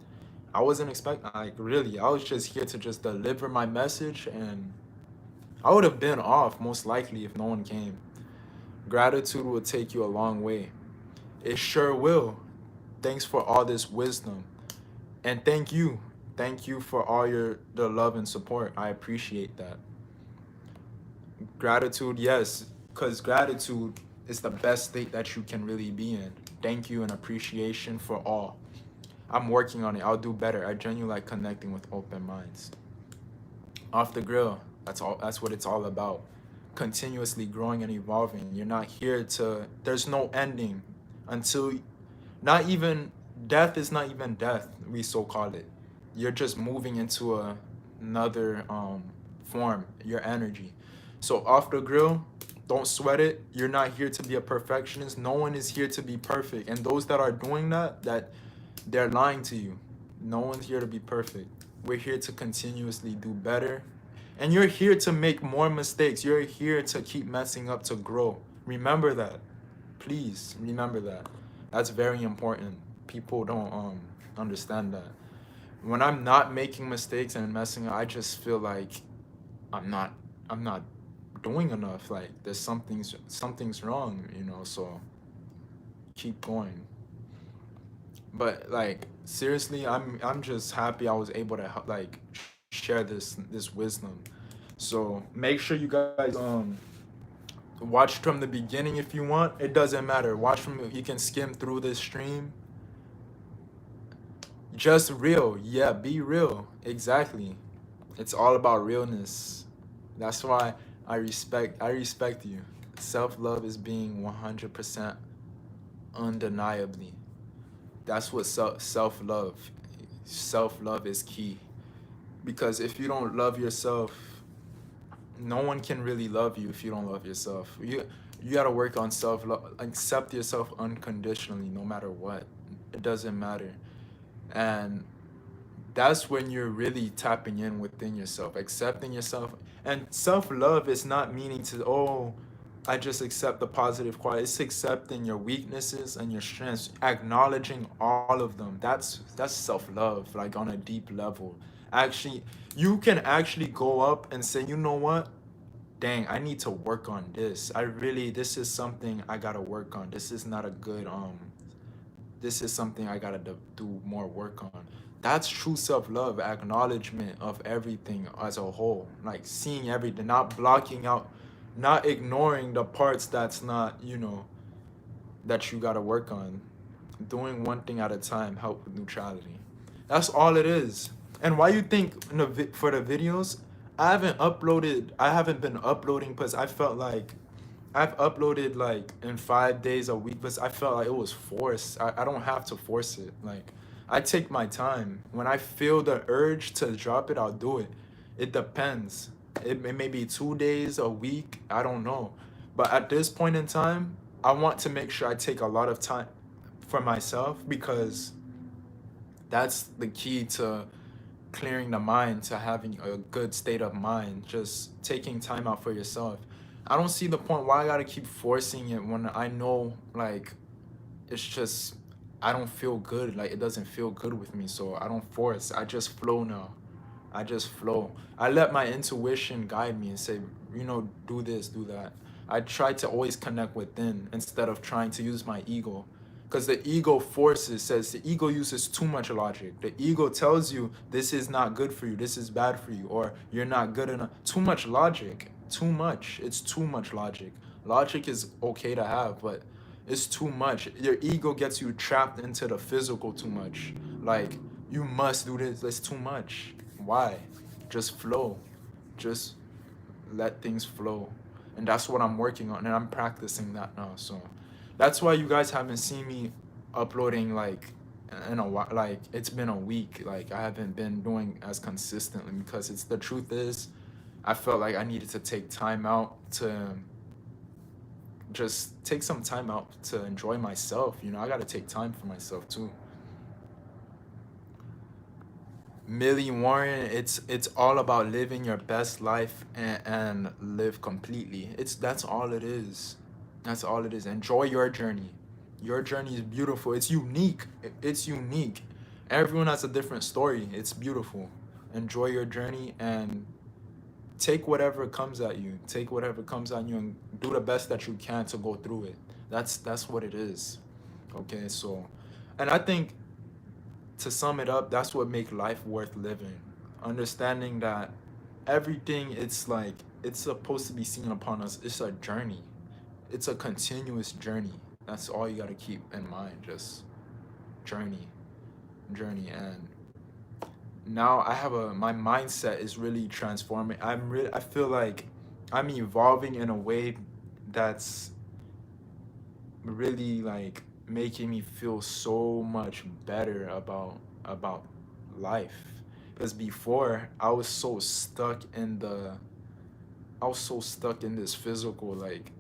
I wasn't expect like really. I was just here to just deliver my message, and I would have been off most likely if no one came. Gratitude will take you a long way. It sure will. Thanks for all this wisdom, and thank you for all the love and support. I appreciate that. Gratitude, yes, because gratitude is the best state that you can really be in. Thank you and appreciation for all. I'm working on it. I'll do better. I genuinely like connecting with open minds. Off the grill, that's all. That's what it's all about. Continuously growing and evolving. You're not here to. There's no ending until, not even death is not even death. We so call it. You're just moving into another form. Your energy. So off the grill, don't sweat it. You're not here to be a perfectionist. No one is here to be perfect. And those that are doing that they're lying to you. No one's here to be perfect. We're here to continuously do better. And you're here to make more mistakes. You're here to keep messing up to grow. Remember that. Please remember that. That's very important. People don't understand that. When I'm not making mistakes and messing up, I just feel like I'm not I'm not doing enough. Like there's something's wrong, you know, so keep going. But like seriously, I'm just happy I was able to like share this wisdom. So make sure you guys watch from the beginning if you want. It doesn't matter. Watch from, you can skim through this stream. Just real. Yeah, be real. Exactly. It's all about realness. That's why I respect you. Self-love is being 100% undeniably. That's what self-love. Self-love is key. Because if you don't love yourself, no one can really love you if you don't love yourself. You got to work on self-love. Accept yourself unconditionally no matter what. It doesn't matter. And that's when you're really tapping in within yourself, accepting yourself. And self-love is not meaning to, oh, I just accept the positive quality. It's accepting your weaknesses and your strengths, acknowledging all of them. That's self-love, like on a deep level. Actually, you can actually go up and say, you know what, dang, I need to work on this. This is something I gotta work on. This is not a good this is something I gotta do more work on. That's true self-love, acknowledgement of everything as a whole, like seeing everything, not blocking out, not ignoring the parts that's not, that you gotta work on. Doing one thing at a time help with neutrality. That's all it is. And why you think for the videos, I haven't been uploading because I felt like I've uploaded like in 5 days a week, but I felt like it was forced. I don't have to force it. Like I take my time. When I feel the urge to drop it, I'll do it. It depends. It may be 2 days, a week, I don't know. But at this point in time, I want to make sure I take a lot of time for myself, because that's the key to clearing the mind, to having a good state of mind, just taking time out for yourself. I don't see the point why I gotta keep forcing it when I know, like, it's just, I don't feel good. Like, it doesn't feel good with me, so I don't force. I just flow now. I just flow. I let my intuition guide me and say, do this, do that. I try to always connect within instead of trying to use my ego. Because the ego says the ego uses too much logic. The ego tells you this is not good for you, this is bad for you, or you're not good enough. Too much logic. Too much. It's too much logic. Logic is okay to have, but it's too much. Your ego gets you trapped into the physical too much. Like, You must do this. It's too much. Why? Just flow. Just let things flow. And that's what I'm working on, and I'm practicing that now. So that's why you guys haven't seen me uploading like in a while. Like it's been a week. Like I haven't been doing as consistently because it's the truth is I felt like I needed to take time out to just take some time out to enjoy myself. You know, I got to take time for myself too. Millie Warren, it's all about living your best life and live completely. That's all it is. That's all it is. Enjoy your journey. Your journey is beautiful. It's unique. It's unique. Everyone has a different story. It's beautiful. Enjoy your journey and take whatever comes at you. Take whatever comes at you and do the best that you can to go through it. That's what it is. Okay, so and I think to sum it up, that's what make life worth living. Understanding that everything it's like it's supposed to be seen upon us. It's a journey. It's a continuous journey. That's all you gotta keep in mind. Just journey, journey, and now I have a my mindset is really transforming. I feel like I'm evolving in a way that's really like making me feel so much better about life. Because before I was so stuck in this physical like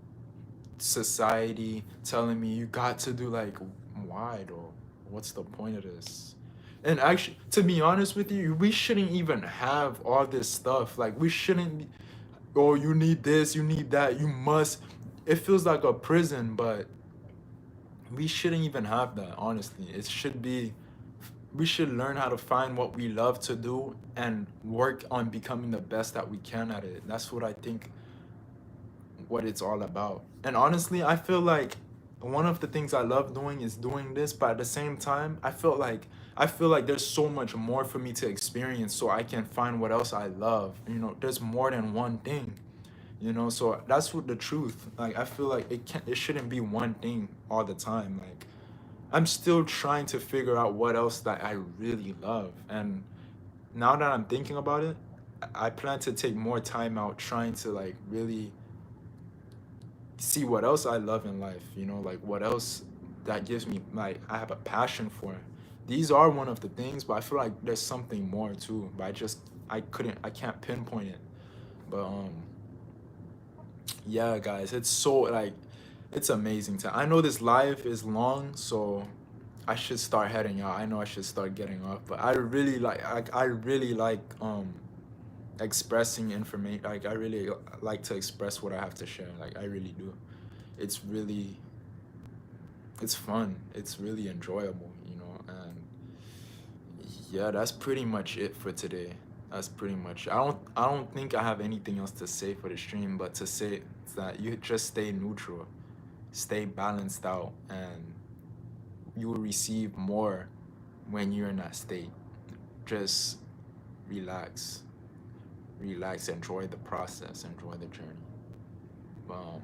society telling me you got to do like why though? What's the point of this? And actually, to be honest with you, we shouldn't even have all this stuff. Like we shouldn't be, oh, you need this, you need that, you must. It feels like a prison, but we shouldn't even have that, honestly. It should be, we should learn how to find what we love to do and work on becoming the best that we can at it. That's what I think what it's all about. And honestly, I feel like one of the things I love doing is doing this, but at the same time, I feel like there's so much more for me to experience so I can find what else I love. You know, there's more than one thing. You know, so that's what the truth. Like I feel like it shouldn't be one thing all the time. Like I'm still trying to figure out what else that I really love. And now that I'm thinking about it, I plan to take more time out trying to like really see what else I love in life, you know, like what else that gives me like I have a passion for. These are one of the things, but I feel like there's something more too. But I can't pinpoint it. But yeah, guys, it's so like it's amazing to I know this live is long, so I should start heading out. I know I should start getting off, but I really like expressing information. Like I really like to express what I have to share. Like I really do. It's really it's fun. It's really enjoyable, you know. And yeah, that's pretty much it for today. That's pretty much. I don't think I have anything else to say for the stream, but to say that you just stay neutral, stay balanced out, and you will receive more when you're in that state. Just relax, relax, enjoy the process, enjoy the journey. Um,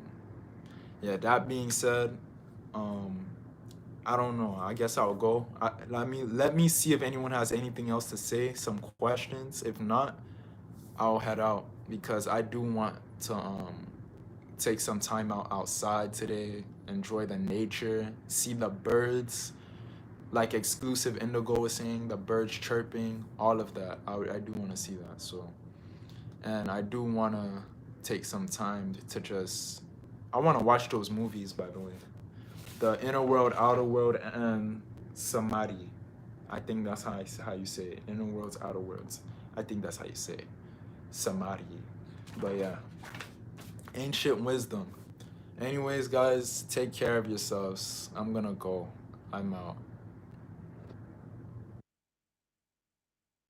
yeah, that being said, um, I don't know. I guess I'll go. Let me see if anyone has anything else to say, some questions. If not, I'll head out because I do want to take some time out outside today, enjoy the nature, see the birds, like exclusive Indigo was saying, the birds chirping, all of that. I do want to see that. So, and I do want to take some time to just. I want to watch those movies, by the way. The Inner World, Outer World, and Samadhi. I think that's how you say it. Inner Worlds, Outer Worlds. I think that's how you say it. Samadhi. But yeah, ancient wisdom. Anyways, guys, take care of yourselves. I'm gonna go. I'm out.